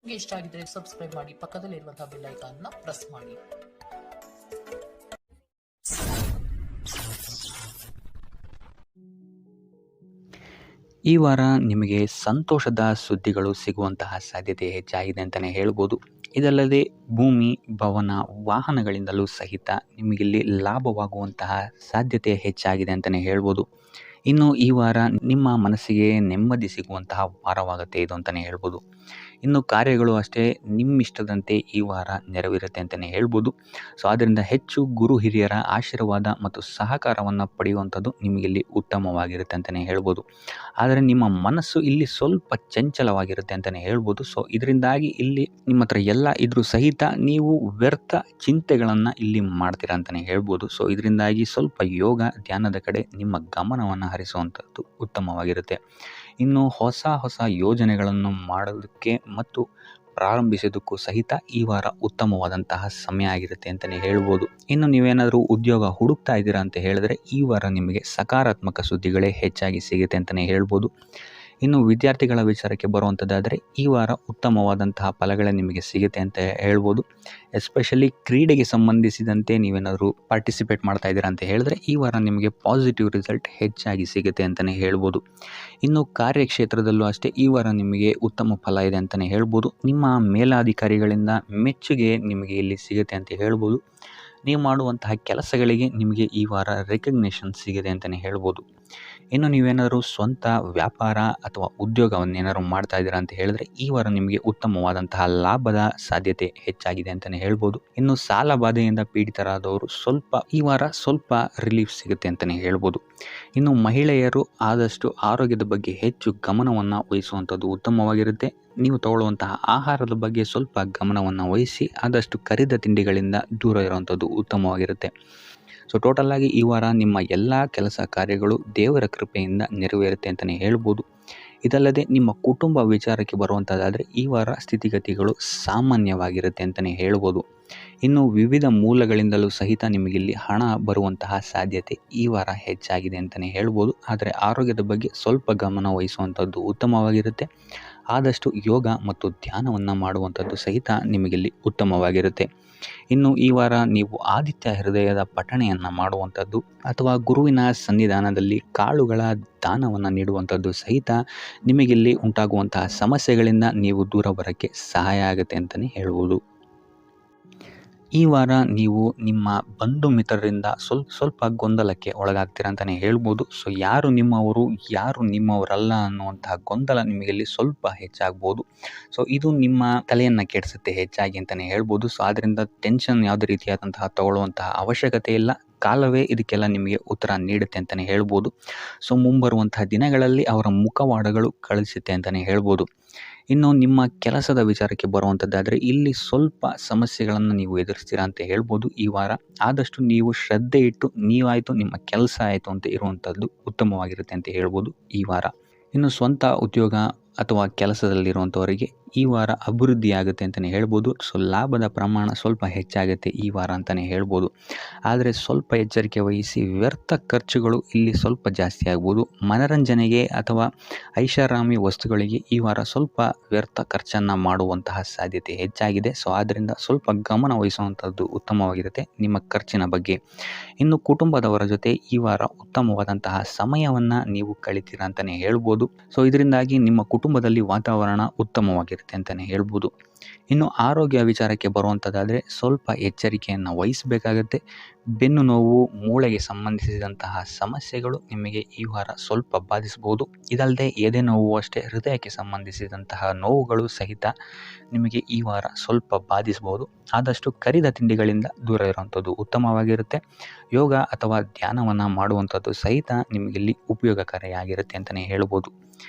ನಿಮಗೆ ಇಷ್ಟ ಆಗಿದ್ರೆ ಸಬ್ಸ್ಕ್ರೈಬ್ ಮಾಡಿ, ಪಕ್ಕದಲ್ಲಿರುವಂತಹ ಬೆಲ್ ಐಕಾನ್ನ ಪ್ರೆಸ್ ಮಾಡಿ. ಈ ವಾರ ನಿಮಗೆ ಸಂತೋಷದ ಸುದ್ದಿಗಳು ಸಿಗುವಂತಹ ಸಾಧ್ಯತೆ ಹೆಚ್ಚಾಗಿದೆ ಅಂತಲೇ ಹೇಳ್ಬೋದು. ಇದಲ್ಲದೆ ಭೂಮಿ, ಭವನ, ವಾಹನಗಳಿಂದಲೂ ಸಹಿತ ನಿಮಗಿಲ್ಲಿ ಲಾಭವಾಗುವಂತಹ ಸಾಧ್ಯತೆ ಹೆಚ್ಚಾಗಿದೆ ಅಂತಲೇ ಹೇಳ್ಬೋದು. ಇನ್ನು ಈ ವಾರ ನಿಮ್ಮ ಮನಸ್ಸಿಗೆ ನೆಮ್ಮದಿ ಸಿಗುವಂತಹ ವಾರವಾಗುತ್ತೆ ಇದು ಅಂತಲೇ ಹೇಳ್ಬೋದು. ಇನ್ನು ಕಾರ್ಯಗಳು ಅಷ್ಟೇ ನಿಮ್ಮಿಷ್ಟದಂತೆ ಈ ವಾರ ನೆರವೇರುತ್ತೆ ಅಂತಲೇ ಹೇಳ್ಬೋದು. ಸೊ ಆದ್ದರಿಂದ ಹೆಚ್ಚು ಗುರು ಹಿರಿಯರ ಆಶೀರ್ವಾದ ಮತ್ತು ಸಹಕಾರವನ್ನು ಪಡೆಯುವಂಥದ್ದು ನಿಮಗಿಲ್ಲಿ ಉತ್ತಮವಾಗಿರುತ್ತೆ ಅಂತಲೇ ಹೇಳ್ಬೋದು. ಆದರೆ ನಿಮ್ಮ ಮನಸ್ಸು ಇಲ್ಲಿ ಸ್ವಲ್ಪ ಚಂಚಲವಾಗಿರುತ್ತೆ ಅಂತಲೇ ಹೇಳ್ಬೋದು. ಸೊ ಇದರಿಂದಾಗಿ ಇಲ್ಲಿ ನಿಮ್ಮ ಹತ್ರ ಎಲ್ಲ ಇದ್ರೂ ಸಹಿತ ನೀವು ವ್ಯರ್ಥ ಚಿಂತೆಗಳನ್ನು ಇಲ್ಲಿ ಮಾಡ್ತೀರಾ ಅಂತಲೇ ಹೇಳ್ಬೋದು. ಸೊ ಇದರಿಂದಾಗಿ ಸ್ವಲ್ಪ ಯೋಗ ಧ್ಯಾನದ ಕಡೆ ನಿಮ್ಮ ಗಮನವನ್ನು ಹರಿಸುವಂಥದ್ದು ಉತ್ತಮವಾಗಿರುತ್ತೆ. ಇನ್ನು ಹೊಸ ಯೋಜನೆಗಳನ್ನು ಮಾಡೋದಕ್ಕೆ ಮತ್ತು ಪ್ರಾರಂಭಿಸೋದಕ್ಕೂ ಸಹಿತ ಈ ವಾರ ಉತ್ತಮವಾದಂತಹ ಸಮಯ ಆಗಿರುತ್ತೆ ಅಂತಲೇ ಹೇಳ್ಬೋದು. ಇನ್ನು ನೀವೇನಾದರೂ ಉದ್ಯೋಗ ಹುಡುಕ್ತಾ ಇದ್ದೀರಾ ಅಂತ ಹೇಳಿದ್ರೆ ಈ ವಾರ ನಿಮಗೆ ಸಕಾರಾತ್ಮಕ ಸುದ್ದಿಗಳೇ ಹೆಚ್ಚಾಗಿ ಸಿಗುತ್ತೆ ಅಂತಲೇ ಹೇಳ್ಬೋದು. ಇನ್ನು ವಿದ್ಯಾರ್ಥಿಗಳ ವಿಚಾರಕ್ಕೆ ಬರುವಂಥದ್ದಾದರೆ ಈ ವಾರ ಉತ್ತಮವಾದಂತಹ ಫಲಗಳೇ ನಿಮಗೆ ಸಿಗುತ್ತೆ ಅಂತ ಹೇಳ್ಬೋದು. ಎಸ್ಪೆಷಲಿ ಕ್ರೀಡೆಗೆ ಸಂಬಂಧಿಸಿದಂತೆ ನೀವೇನಾದರೂ ಪಾರ್ಟಿಸಿಪೇಟ್ ಮಾಡ್ತಾ ಇದ್ದೀರಾ ಅಂತ ಹೇಳಿದ್ರೆ ಈ ವಾರ ನಿಮಗೆ ಪಾಸಿಟಿವ್ ರಿಸಲ್ಟ್ ಹೆಚ್ಚಾಗಿ ಸಿಗುತ್ತೆ ಅಂತಲೇ ಹೇಳ್ಬೋದು. ಇನ್ನು ಕಾರ್ಯಕ್ಷೇತ್ರದಲ್ಲೂ ಅಷ್ಟೇ ಈ ವಾರ ನಿಮಗೆ ಉತ್ತಮ ಫಲ ಇದೆ ಅಂತಲೇ ಹೇಳ್ಬೋದು. ನಿಮ್ಮ ಮೇಲಾಧಿಕಾರಿಗಳಿಂದ ಮೆಚ್ಚುಗೆ ನಿಮಗೆ ಇಲ್ಲಿ ಸಿಗುತ್ತೆ ಅಂತ ಹೇಳ್ಬೋದು. ನೀವು ಮಾಡುವಂತಹ ಕೆಲಸಗಳಿಗೆ ನಿಮಗೆ ಈ ವಾರ ರೆಕಗ್ನೇಷನ್ ಸಿಗಿದೆ ಅಂತಲೇ ಹೇಳ್ಬೋದು. ಇನ್ನು ನೀವೇನಾದರೂ ಸ್ವಂತ ವ್ಯಾಪಾರ ಅಥವಾ ಉದ್ಯೋಗವನ್ನೇನಾದ್ರು ಮಾಡ್ತಾ ಇದ್ದೀರಾ ಅಂತ ಹೇಳಿದ್ರೆ ಈ ವಾರ ನಿಮಗೆ ಉತ್ತಮವಾದಂತಹ ಲಾಭದ ಸಾಧ್ಯತೆ ಹೆಚ್ಚಾಗಿದೆ ಅಂತಲೇ ಹೇಳ್ಬೋದು. ಇನ್ನು ಸಾಲ ಬಾಧೆಯಿಂದ ಪೀಡಿತರಾದವರು ಈ ವಾರ ಸ್ವಲ್ಪ ರಿಲೀಫ್ ಸಿಗುತ್ತೆ ಅಂತಲೇ ಹೇಳ್ಬೋದು. ಇನ್ನು ಮಹಿಳೆಯರು ಆದಷ್ಟು ಆರೋಗ್ಯದ ಬಗ್ಗೆ ಹೆಚ್ಚು ಗಮನವನ್ನು ವಹಿಸುವಂಥದ್ದು ಉತ್ತಮವಾಗಿರುತ್ತೆ. ನೀವು ತಗೊಳ್ಳುವಂತಹ ಆಹಾರದ ಬಗ್ಗೆ ಸ್ವಲ್ಪ ಗಮನವನ್ನು ವಹಿಸಿ ಆದಷ್ಟು ಕರಿದ ತಿಂಡಿಗಳಿಂದ ದೂರ ಇರುವಂಥದ್ದು ಉತ್ತಮವಾಗಿರುತ್ತೆ. ಸೊ ಟೋಟಲಾಗಿ ಈ ವಾರ ನಿಮ್ಮ ಎಲ್ಲ ಕೆಲಸ ಕಾರ್ಯಗಳು ದೇವರ ಕೃಪೆಯಿಂದ ನೆರವೇರುತ್ತೆ ಅಂತಲೇ ಹೇಳ್ಬೋದು. ಇದಲ್ಲದೆ ನಿಮ್ಮ ಕುಟುಂಬ ವಿಚಾರಕ್ಕೆ ಬರುವಂಥದ್ದಾದರೆ ಈ ವಾರ ಸ್ಥಿತಿಗತಿಗಳು ಸಾಮಾನ್ಯವಾಗಿರುತ್ತೆ ಅಂತಲೇ ಹೇಳ್ಬೋದು. ಇನ್ನು ವಿವಿಧ ಮೂಲಗಳಿಂದಲೂ ಸಹಿತ ನಿಮಗಿಲ್ಲಿ ಹಣ ಬರುವಂತಹ ಸಾಧ್ಯತೆ ಈ ವಾರ ಹೆಚ್ಚಾಗಿದೆ ಅಂತಲೇ ಹೇಳ್ಬೋದು. ಆದರೆ ಆರೋಗ್ಯದ ಬಗ್ಗೆ ಸ್ವಲ್ಪ ಗಮನ ವಹಿಸುವಂಥದ್ದು ಉತ್ತಮವಾಗಿರುತ್ತೆ. ಆದಷ್ಟು ಯೋಗ ಮತ್ತು ಧ್ಯಾನವನ್ನು ಮಾಡುವಂಥದ್ದು ಸಹಿತ ನಿಮಗಿಲ್ಲಿ ಉತ್ತಮವಾಗಿರುತ್ತೆ. ಇನ್ನು ಈ ವಾರ ನೀವು ಆದಿತ್ಯ ಹೃದಯದ ಪಠಣೆಯನ್ನು ಮಾಡುವಂಥದ್ದು ಅಥವಾ ಗುರುವಿನ ಸನ್ನಿಧಾನದಲ್ಲಿ ಕಾಳುಗಳ ದಾನವನ್ನು ನೀಡುವಂಥದ್ದು ಸಹಿತ ನಿಮಗಿಲ್ಲಿ ಉಂಟಾಗುವಂತಹ ಸಮಸ್ಯೆಗಳಿಂದ ನೀವು ದೂರ ಬರೋಕ್ಕೆ ಸಹಾಯ ಆಗುತ್ತೆ ಅಂತಲೇ ಹೇಳ್ಬೋದು. ಈ ವಾರ ನೀವು ನಿಮ್ಮ ಬಂಧು ಮಿತ್ರರಿಂದ ಸ್ವಲ್ಪ ಗೊಂದಲಕ್ಕೆ ಒಳಗಾಗ್ತೀರ ಅಂತಲೇ ಹೇಳ್ಬೋದು. ಸೊ ಯಾರು ನಿಮ್ಮವರು ಯಾರು ನಿಮ್ಮವರಲ್ಲ ಅನ್ನುವಂತಹ ಗೊಂದಲ ನಿಮಗಿಲ್ಲಿ ಸ್ವಲ್ಪ ಹೆಚ್ಚಾಗ್ಬೋದು. ಸೊ ಇದು ನಿಮ್ಮ ತಲೆಯನ್ನು ಕೆಡಿಸುತ್ತೆ ಹೆಚ್ಚಾಗಿ ಅಂತಲೇ ಹೇಳ್ಬೋದು. ಸೊ ಆದ್ದರಿಂದ ಟೆನ್ಷನ್ ಯಾವುದೇ ರೀತಿಯಾದಂತಹ ತಗೊಳ್ಳುವಂತಹ ಅವಶ್ಯಕತೆ ಇಲ್ಲ. ಕಾಲವೇ ಇದಕ್ಕೆಲ್ಲ ನಿಮಗೆ ಉತ್ತರ ನೀಡುತ್ತೆ ಅಂತಲೇ ಹೇಳ್ಬೋದು. ಸೊ ಮುಂಬರುವಂತಹ ದಿನಗಳಲ್ಲಿ ಅವರ ಮುಖವಾಡಗಳು ಕಳಿಸುತ್ತೆ ಅಂತಲೇ ಹೇಳ್ಬೋದು. ಇನ್ನು ನಿಮ್ಮ ಕೆಲಸದ ವಿಚಾರಕ್ಕೆ ಬರುವಂಥದ್ದಾದರೆ ಇಲ್ಲಿ ಸ್ವಲ್ಪ ಸಮಸ್ಯೆಗಳನ್ನು ನೀವು ಎದುರಿಸ್ತೀರಾ ಅಂತ ಹೇಳ್ಬೋದು. ಈ ವಾರ ಆದಷ್ಟು ನೀವು ಶ್ರದ್ಧೆ ಇಟ್ಟು ನೀವಾಯಿತು ನಿಮ್ಮ ಕೆಲಸ ಆಯಿತು ಅಂತ ಇರುವಂಥದ್ದು ಉತ್ತಮವಾಗಿರುತ್ತೆ ಅಂತ ಹೇಳ್ಬೋದು ಈ ವಾರ. ಇನ್ನು ಸ್ವಂತ ಉದ್ಯೋಗ ಅಥವಾ ಕೆಲಸದಲ್ಲಿರುವಂಥವರಿಗೆ ಈ ವಾರ ಅಭಿವೃದ್ಧಿ ಆಗುತ್ತೆ ಅಂತಲೇ ಹೇಳ್ಬೋದು. ಸೊ ಲಾಭದ ಪ್ರಮಾಣ ಸ್ವಲ್ಪ ಹೆಚ್ಚಾಗುತ್ತೆ ಈ ವಾರ ಅಂತಲೇ ಹೇಳ್ಬೋದು. ಆದರೆ ಸ್ವಲ್ಪ ಎಚ್ಚರಿಕೆ ವಹಿಸಿ, ವ್ಯರ್ಥ ಖರ್ಚುಗಳು ಇಲ್ಲಿ ಸ್ವಲ್ಪ ಜಾಸ್ತಿ ಆಗ್ಬೋದು. ಮನರಂಜನೆಗೆ ಅಥವಾ ಐಷಾರಾಮಿ ವಸ್ತುಗಳಿಗೆ ಈ ವಾರ ಸ್ವಲ್ಪ ವ್ಯರ್ಥ ಖರ್ಚನ್ನು ಮಾಡುವಂತಹ ಸಾಧ್ಯತೆ ಹೆಚ್ಚಾಗಿದೆ. ಸೊ ಆದ್ದರಿಂದ ಸ್ವಲ್ಪ ಗಮನ ವಹಿಸುವಂಥದ್ದು ಉತ್ತಮವಾಗಿರುತ್ತೆ ನಿಮ್ಮ ಖರ್ಚಿನ ಬಗ್ಗೆ. ಇನ್ನು ಕುಟುಂಬದವರ ಜೊತೆ ಈ ವಾರ ಉತ್ತಮವಾದಂತಹ ಸಮಯವನ್ನು ನೀವು ಕಳಿತೀರಾ ಅಂತಲೇ ಹೇಳ್ಬೋದು. ಸೊ ಇದರಿಂದಾಗಿ ನಿಮ್ಮ ಕುಟುಂಬದಲ್ಲಿ ವಾತಾವರಣ ಉತ್ತಮವಾಗಿರುತ್ತೆ ಅಂತಲೇ ಹೇಳ್ಬೋದು. ಇನ್ನು ಆರೋಗ್ಯ ವಿಚಾರಕ್ಕೆ ಬರುವಂಥದ್ದಾದರೆ ಸ್ವಲ್ಪ ಎಚ್ಚರಿಕೆಯನ್ನು ವಹಿಸಬೇಕಾಗತ್ತೆ. ಬೆನ್ನು ನೋವು, ಮೂಳೆಗೆ ಸಂಬಂಧಿಸಿದಂತಹ ಸಮಸ್ಯೆಗಳು ನಿಮಗೆ ಈ ವಾರ ಸ್ವಲ್ಪ ಬಾಧಿಸಬಹುದು. ಇದಲ್ಲದೆ ಎದೆ ನೋವು ಅಷ್ಟೇ ಹೃದಯಕ್ಕೆ ಸಂಬಂಧಿಸಿದಂತಹ ನೋವುಗಳು ಸಹಿತ ನಿಮಗೆ ಈ ವಾರ ಸ್ವಲ್ಪ ಬಾಧಿಸಬಹುದು. ಆದಷ್ಟು ಕರಿದ ತಿಂಡಿಗಳಿಂದ ದೂರ ಇರುವಂಥದ್ದು ಉತ್ತಮವಾಗಿರುತ್ತೆ. ಯೋಗ ಅಥವಾ ಧ್ಯಾನವನ್ನು ಮಾಡುವಂಥದ್ದು ಸಹಿತ ನಿಮಗಿಲ್ಲಿ ಉಪಯೋಗಕಾರಿಯಾಗಿರುತ್ತೆ ಅಂತಲೇ ಹೇಳ್ಬೋದು.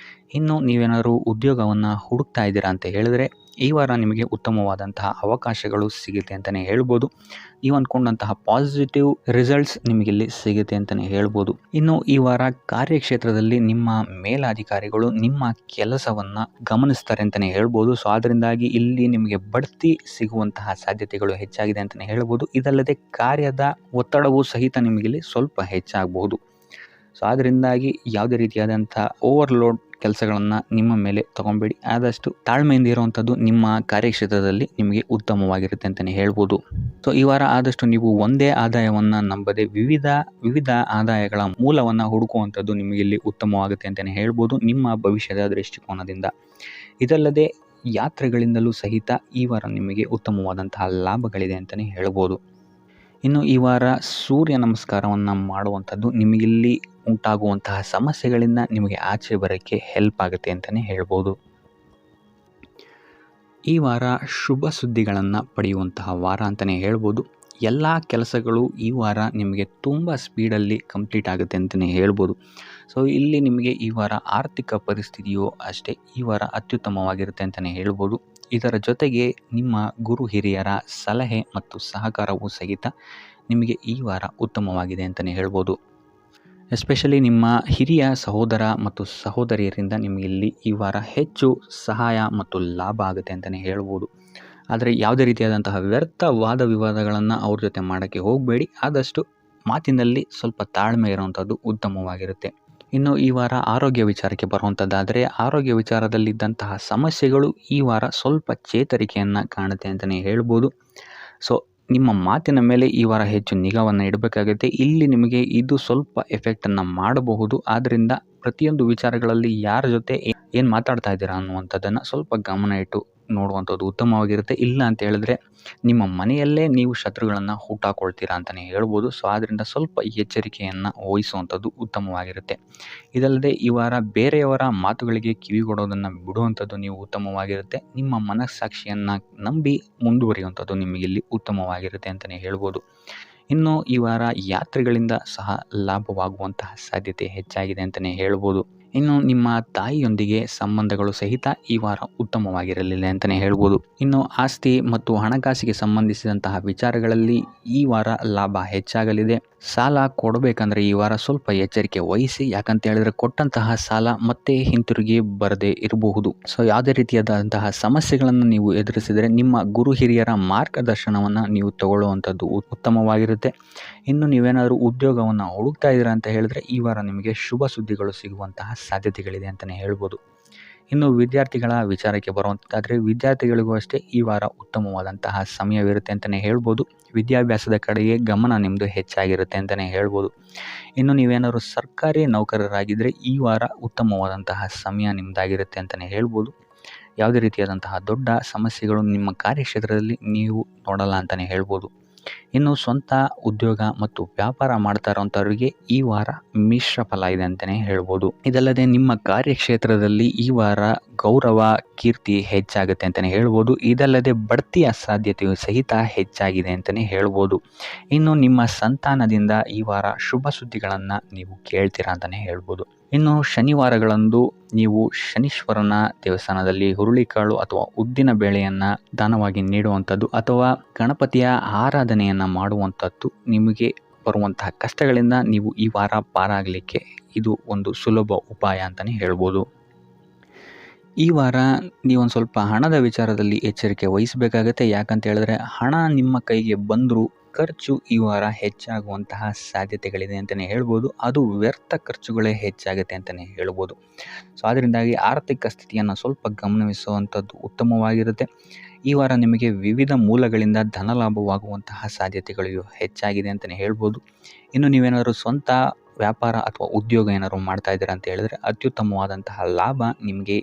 ಇನ್ನು ನೀವೇನಾದರೂ ಉದ್ಯೋಗವನ್ನು ಹುಡುಕ್ತಾ ಇದ್ದೀರಾ ಅಂತ ಹೇಳಿದ್ರೆ ಈ ವಾರ ನಿಮಗೆ ಉತ್ತಮವಾದಂತಹ ಅವಕಾಶಗಳು ಸಿಗುತ್ತೆ ಅಂತಲೇ ಹೇಳ್ಬೋದು. ನೀವು ಅಂದ್ಕೊಂಡಂತಹ ಪಾಸಿಟಿವ್ ರಿಸಲ್ಟ್ಸ್ ನಿಮಗಿಲ್ಲಿ ಸಿಗುತ್ತೆ ಅಂತಲೇ ಹೇಳ್ಬೋದು. ಇನ್ನು ಈ ವಾರ ಕಾರ್ಯಕ್ಷೇತ್ರದಲ್ಲಿ ನಿಮ್ಮ ಮೇಲಾಧಿಕಾರಿಗಳು ನಿಮ್ಮ ಕೆಲಸವನ್ನು ಗಮನಿಸ್ತಾರೆ ಅಂತಲೇ ಹೇಳ್ಬೋದು. ಸೊ ಅದರಿಂದಾಗಿ ಇಲ್ಲಿ ನಿಮಗೆ ಬಡ್ತಿ ಸಿಗುವಂತಹ ಸಾಧ್ಯತೆಗಳು ಹೆಚ್ಚಾಗಿದೆ ಅಂತಲೇ ಹೇಳ್ಬೋದು. ಇದಲ್ಲದೆ ಕಾರ್ಯದ ಒತ್ತಡವೂ ಸಹಿತ ನಿಮಗಿಲ್ಲಿ ಸ್ವಲ್ಪ ಹೆಚ್ಚಾಗಬಹುದು. ಸೊ ಅದರಿಂದಾಗಿ ಯಾವುದೇ ರೀತಿಯಾದಂಥ ಓವರ್ಲೋಡ್ ಕೆಲಸಗಳನ್ನು ನಿಮ್ಮ ಮೇಲೆ ತಗೊಬೇಡಿ. ಆದಷ್ಟು ತಾಳ್ಮೆಯಿಂದ ಇರುವಂಥದ್ದು ನಿಮ್ಮ ಕಾರ್ಯಕ್ಷೇತ್ರದಲ್ಲಿ ನಿಮಗೆ ಉತ್ತಮವಾಗಿರುತ್ತೆ ಅಂತಲೇ ಹೇಳ್ಬೋದು. ಸೊ ಈ ವಾರ ಆದಷ್ಟು ನೀವು ಒಂದೇ ಆದಾಯವನ್ನು ನಂಬದೆ ವಿವಿಧ ಆದಾಯಗಳ ಮೂಲವನ್ನು ಹುಡುಕುವಂಥದ್ದು ನಿಮಗೆ ಇಲ್ಲಿ ಉತ್ತಮವಾಗುತ್ತೆ ಅಂತಲೇ ಹೇಳ್ಬೋದು ನಿಮ್ಮ ಭವಿಷ್ಯದ ದೃಷ್ಟಿಕೋನದಿಂದ. ಇದಲ್ಲದೆ ಯಾತ್ರೆಗಳಿಂದಲೂ ಸಹಿತ ಈ ವಾರ ನಿಮಗೆ ಉತ್ತಮವಾದಂತಹ ಲಾಭಗಳಿದೆ ಅಂತಲೇ ಹೇಳ್ಬೋದು. ಇನ್ನು ಈ ವಾರ ಸೂರ್ಯ ನಮಸ್ಕಾರವನ್ನು ಮಾಡುವಂಥದ್ದು ನಿಮಗಿಲ್ಲಿ ಉಂಟಾಗುವಂತಹ ಸಮಸ್ಯೆಗಳಿಂದ ನಿಮಗೆ ಆಚೆ ಬರೋಕ್ಕೆ ಹೆಲ್ಪ್ ಆಗುತ್ತೆ ಅಂತಲೇ ಹೇಳ್ಬೋದು. ಈ ವಾರ ಶುಭ ಸುದ್ದಿಗಳನ್ನು ಪಡೆಯುವಂತಹ ವಾರ ಅಂತಲೇ ಹೇಳ್ಬೋದು. ಎಲ್ಲ ಕೆಲಸಗಳು ಈ ವಾರ ನಿಮಗೆ ತುಂಬ ಸ್ಪೀಡಲ್ಲಿ ಕಂಪ್ಲೀಟ್ ಆಗುತ್ತೆ ಅಂತಲೇ ಹೇಳ್ಬೋದು. ಸೊ ಇಲ್ಲಿ ನಿಮಗೆ ಈ ವಾರ ಆರ್ಥಿಕ ಪರಿಸ್ಥಿತಿಯು ಅಷ್ಟೇ ಈ ವಾರ ಅತ್ಯುತ್ತಮವಾಗಿರುತ್ತೆ ಅಂತಲೇ ಹೇಳ್ಬೋದು. ಇದರ ಜೊತೆಗೆ ನಿಮ್ಮ ಗುರು ಹಿರಿಯರ ಸಲಹೆ ಮತ್ತು ಸಹಕಾರವೂ ಸಹಿತ ನಿಮಗೆ ಈ ವಾರ ಉತ್ತಮವಾಗಿದೆ ಅಂತಲೇ ಹೇಳ್ಬೋದು. ಎಸ್ಪೆಷಲಿ ನಿಮ್ಮ ಹಿರಿಯ ಸಹೋದರ ಮತ್ತು ಸಹೋದರಿಯರಿಂದ ನಿಮಗೆ ಇಲ್ಲಿ ಈ ವಾರ ಹೆಚ್ಚು ಸಹಾಯ ಮತ್ತು ಲಾಭ ಆಗುತ್ತೆ ಅಂತಲೇ ಹೇಳ್ಬೋದು. ಆದರೆ ಯಾವುದೇ ರೀತಿಯಾದಂತಹ ವ್ಯರ್ಥ ವಾದ ವಿವಾದಗಳನ್ನು ಅವ್ರ ಜೊತೆ ಮಾಡೋಕ್ಕೆ ಹೋಗಬೇಡಿ. ಆದಷ್ಟು ಮಾತಿನಲ್ಲಿ ಸ್ವಲ್ಪ ತಾಳ್ಮೆ ಇರುವಂಥದ್ದು ಉತ್ತಮವಾಗಿರುತ್ತೆ. ಇನ್ನು ಈ ವಾರ ಆರೋಗ್ಯ ವಿಚಾರಕ್ಕೆ ಬರುವಂಥದ್ದಾದರೆ ಆರೋಗ್ಯ ವಿಚಾರದಲ್ಲಿದ್ದಂತಹ ಸಮಸ್ಯೆಗಳು ಈ ವಾರ ಸ್ವಲ್ಪ ಚೇತರಿಕೆಯನ್ನು ಕಾಣುತ್ತೆ ಅಂತಲೇ ಹೇಳ್ಬೋದು. ಸೊ ನಿಮ್ಮ ಮಾತಿನ ಮೇಲೆ ಈ ವಾರ ಹೆಚ್ಚು ನಿಗಾವನ್ನು ಇಡಬೇಕಾಗುತ್ತೆ. ಇಲ್ಲಿ ನಿಮಗೆ ಇದು ಸ್ವಲ್ಪ ಎಫೆಕ್ಟನ್ನು ಮಾಡಬಹುದು. ಆದ್ದರಿಂದ ಪ್ರತಿಯೊಂದು ವಿಚಾರಗಳಲ್ಲಿ ಯಾರ ಜೊತೆ ಏನು ಮಾತಾಡ್ತಾ ಇದ್ದೀರಾ ಅನ್ನುವಂಥದ್ದನ್ನು ಸ್ವಲ್ಪ ಗಮನ ಇಟ್ಟು ನೋಡುವಂಥದ್ದು ಉತ್ತಮವಾಗಿರುತ್ತೆ. ಇಲ್ಲ ಅಂತ ಹೇಳಿದ್ರೆ ನಿಮ್ಮ ಮನೆಯಲ್ಲೇ ನೀವು ಶತ್ರುಗಳನ್ನು ಹುಟ್ಟಾಕೊಳ್ತೀರಾ ಅಂತಲೇ ಹೇಳ್ಬೋದು. ಸೊ ಆದ್ದರಿಂದ ಸ್ವಲ್ಪ ಎಚ್ಚರಿಕೆಯನ್ನು ವಹಿಸುವಂಥದ್ದು ಉತ್ತಮವಾಗಿರುತ್ತೆ. ಇದಲ್ಲದೆ ಈ ವಾರ ಬೇರೆಯವರ ಮಾತುಗಳಿಗೆ ಕಿವಿಗೊಡೋದನ್ನು ಬಿಡುವಂಥದ್ದು ನೀವು ಉತ್ತಮವಾಗಿರುತ್ತೆ. ನಿಮ್ಮ ಮನಸ್ಸಾಕ್ಷಿಯನ್ನು ನಂಬಿ ಮುಂದುವರಿಯುವಂಥದ್ದು ನಿಮಗಿಲ್ಲಿ ಉತ್ತಮವಾಗಿರುತ್ತೆ ಅಂತಲೇ ಹೇಳ್ಬೋದು. ಇನ್ನು ಈ ವಾರ ಯಾತ್ರೆಗಳಿಂದ ಸಹ ಲಾಭವಾಗುವಂತಹ ಸಾಧ್ಯತೆ ಹೆಚ್ಚಾಗಿದೆ ಅಂತಲೇ ಹೇಳ್ಬೋದು. ಇನ್ನು ನಿಮ್ಮ ತಾಯಿಯೊಂದಿಗೆ ಸಂಬಂಧಗಳು ಸಹಿತ ಈ ವಾರ ಉತ್ತಮವಾಗಿರಲಿಲ್ಲ ಅಂತಲೇ ಹೇಳ್ಬೋದು. ಇನ್ನು ಆಸ್ತಿ ಮತ್ತು ಹಣಕಾಸಿಗೆ ಸಂಬಂಧಿಸಿದಂತಹ ವಿಚಾರಗಳಲ್ಲಿ ಈ ವಾರ ಲಾಭ ಹೆಚ್ಚಾಗಲಿದೆ. ಸಾಲ ಕೊಡಬೇಕಂದ್ರೆ ಈ ವಾರ ಸ್ವಲ್ಪ ಎಚ್ಚರಿಕೆ ವಹಿಸಿ. ಯಾಕಂತ ಹೇಳಿದ್ರೆ ಕೊಟ್ಟಂತಹ ಸಾಲ ಮತ್ತೆ ಹಿಂತಿರುಗಿ ಬರದೇ ಇರಬಹುದು. ಸೊ ಯಾವುದೇ ರೀತಿಯಾದಂತಹ ಸಮಸ್ಯೆಗಳನ್ನು ನೀವು ಎದುರಿಸಿದರೆ ನಿಮ್ಮ ಗುರು ಹಿರಿಯರ ಮಾರ್ಗದರ್ಶನವನ್ನು ನೀವು ತಗೊಳ್ಳುವಂಥದ್ದು ಉತ್ತಮವಾಗಿರುತ್ತೆ. ಇನ್ನು ನೀವೇನಾದರೂ ಉದ್ಯೋಗವನ್ನು ಹುಡುಕ್ತಾ ಇದ್ದೀರಾ ಅಂತ ಹೇಳಿದ್ರೆ ಈ ವಾರ ನಿಮಗೆ ಶುಭ ಸುದ್ದಿಗಳು ಸಿಗುವಂತಹ ಸಾಧ್ಯತೆಗಳಿದೆ ಅಂತಲೇ ಹೇಳ್ಬೋದು. ಇನ್ನು ವಿದ್ಯಾರ್ಥಿಗಳ ವಿಚಾರಕ್ಕೆ ಬರುವಂಥದ್ದಾದರೆ ವಿದ್ಯಾರ್ಥಿಗಳಿಗೂ ಅಷ್ಟೇ ಈ ವಾರ ಉತ್ತಮವಾದಂತಹ ಸಮಯವಿರುತ್ತೆ ಅಂತಲೇ ಹೇಳ್ಬೋದು. ವಿದ್ಯಾಭ್ಯಾಸದ ಕಡೆಗೆ ಗಮನ ನಿಮ್ಮದು ಹೆಚ್ಚಾಗಿರುತ್ತೆ ಅಂತಲೇ ಹೇಳ್ಬೋದು. ಇನ್ನು ನೀವೇನಾದರೂ ಸರ್ಕಾರಿ ನೌಕರರಾಗಿದ್ದರೆ ಈ ವಾರ ಉತ್ತಮವಾದಂತಹ ಸಮಯ ನಿಮ್ಮದಾಗಿರುತ್ತೆ ಅಂತಲೇ ಹೇಳ್ಬೋದು. ಯಾವುದೇ ರೀತಿಯಾದಂತಹ ದೊಡ್ಡ ಸಮಸ್ಯೆಗಳು ನಿಮ್ಮ ಕಾರ್ಯಕ್ಷೇತ್ರದಲ್ಲಿ ನೀವು ನೋಡಲ್ಲ ಅಂತಲೇ ಹೇಳ್ಬೋದು. ಇನ್ನು ಸ್ವಂತ ಉದ್ಯೋಗ ಮತ್ತು ವ್ಯಾಪಾರ ಮಾಡ್ತಾ ಇರೋಂಥವ್ರಿಗೆ ಈ ವಾರ ಮಿಶ್ರ ಫಲ ಇದೆ ಅಂತಲೇ ಹೇಳ್ಬೋದು. ಇದಲ್ಲದೆ ನಿಮ್ಮ ಕಾರ್ಯಕ್ಷೇತ್ರದಲ್ಲಿ ಈ ವಾರ ಗೌರವ ಕೀರ್ತಿ ಹೆಚ್ಚಾಗುತ್ತೆ ಅಂತಲೇ ಹೇಳ್ಬೋದು. ಇದಲ್ಲದೆ ಬಡ್ತಿಯ ಸಾಧ್ಯತೆಯು ಸಹಿತ ಹೆಚ್ಚಾಗಿದೆ ಅಂತಲೇ ಹೇಳ್ಬೋದು. ಇನ್ನು ನಿಮ್ಮ ಸಂತಾನದಿಂದ ಈ ವಾರ ಶುಭ ಸುದ್ದಿಗಳನ್ನು ನೀವು ಕೇಳ್ತೀರಾ ಅಂತಲೇ ಹೇಳ್ಬೋದು. ಇನ್ನು ಶನಿವಾರಗಳಂದು ನೀವು ಶನೀಶ್ವರನ ದೇವಸ್ಥಾನದಲ್ಲಿ ಹುರುಳಿಕಾಳು ಅಥವಾ ಉದ್ದಿನ ಬೇಳೆಯನ್ನು ದಾನವಾಗಿ ನೀಡುವಂಥದ್ದು ಅಥವಾ ಗಣಪತಿಯ ಆರಾಧನೆಯನ್ನು ಮಾಡುವಂಥದ್ದು ನಿಮಗೆ ಬರುವಂತಹ ಕಷ್ಟಗಳಿಂದ ನೀವು ಈ ವಾರ ಪಾರಾಗಲಿಕ್ಕೆ ಇದು ಒಂದು ಸುಲಭ ಉಪಾಯ ಅಂತಲೇ ಹೇಳ್ಬೋದು. ಈ ವಾರ ನೀವೊಂದು ಸ್ವಲ್ಪ ಹಣದ ವಿಚಾರದಲ್ಲಿ ಎಚ್ಚರಿಕೆ ವಹಿಸಬೇಕಾಗತ್ತೆ. ಯಾಕಂತ ಹೇಳಿದ್ರೆ ಹಣ ನಿಮ್ಮ ಕೈಗೆ ಬಂದರೂ ಖರ್ಚು ಈ ವಾರ ಹೆಚ್ಚಾಗುವಂತಹ ಸಾಧ್ಯತೆಗಳಿದೆ ಅಂತಲೇ ಹೇಳ್ಬೋದು. ಅದು ವ್ಯರ್ಥ ಖರ್ಚುಗಳೇ ಹೆಚ್ಚಾಗುತ್ತೆ ಅಂತಲೇ ಹೇಳ್ಬೋದು. ಸೊ ಅದರಿಂದಾಗಿ ಆರ್ಥಿಕ ಸ್ಥಿತಿಯನ್ನು ಸ್ವಲ್ಪ ಗಮನಿಸುವಂಥದ್ದು ಉತ್ತಮವಾಗಿರುತ್ತೆ. ಈ ವಾರ ನಿಮಗೆ ವಿವಿಧ ಮೂಲಗಳಿಂದ ಧನಲಾಭವಾಗುವಂತಹ ಸಾಧ್ಯತೆಗಳು ಹೆಚ್ಚಾಗಿದೆ ಅಂತಲೇ ಹೇಳ್ಬೋದು. ಇನ್ನು ನೀವೇನಾದರೂ ಸ್ವಂತ ವ್ಯಾಪಾರ ಅಥವಾ ಉದ್ಯೋಗ ಏನಾದರೂ ಮಾಡ್ತಾ ಇದ್ದೀರಾ ಅಂತ ಹೇಳಿದ್ರೆ ಅತ್ಯುತ್ತಮವಾದಂತಹ ಲಾಭ ನಿಮಗೆ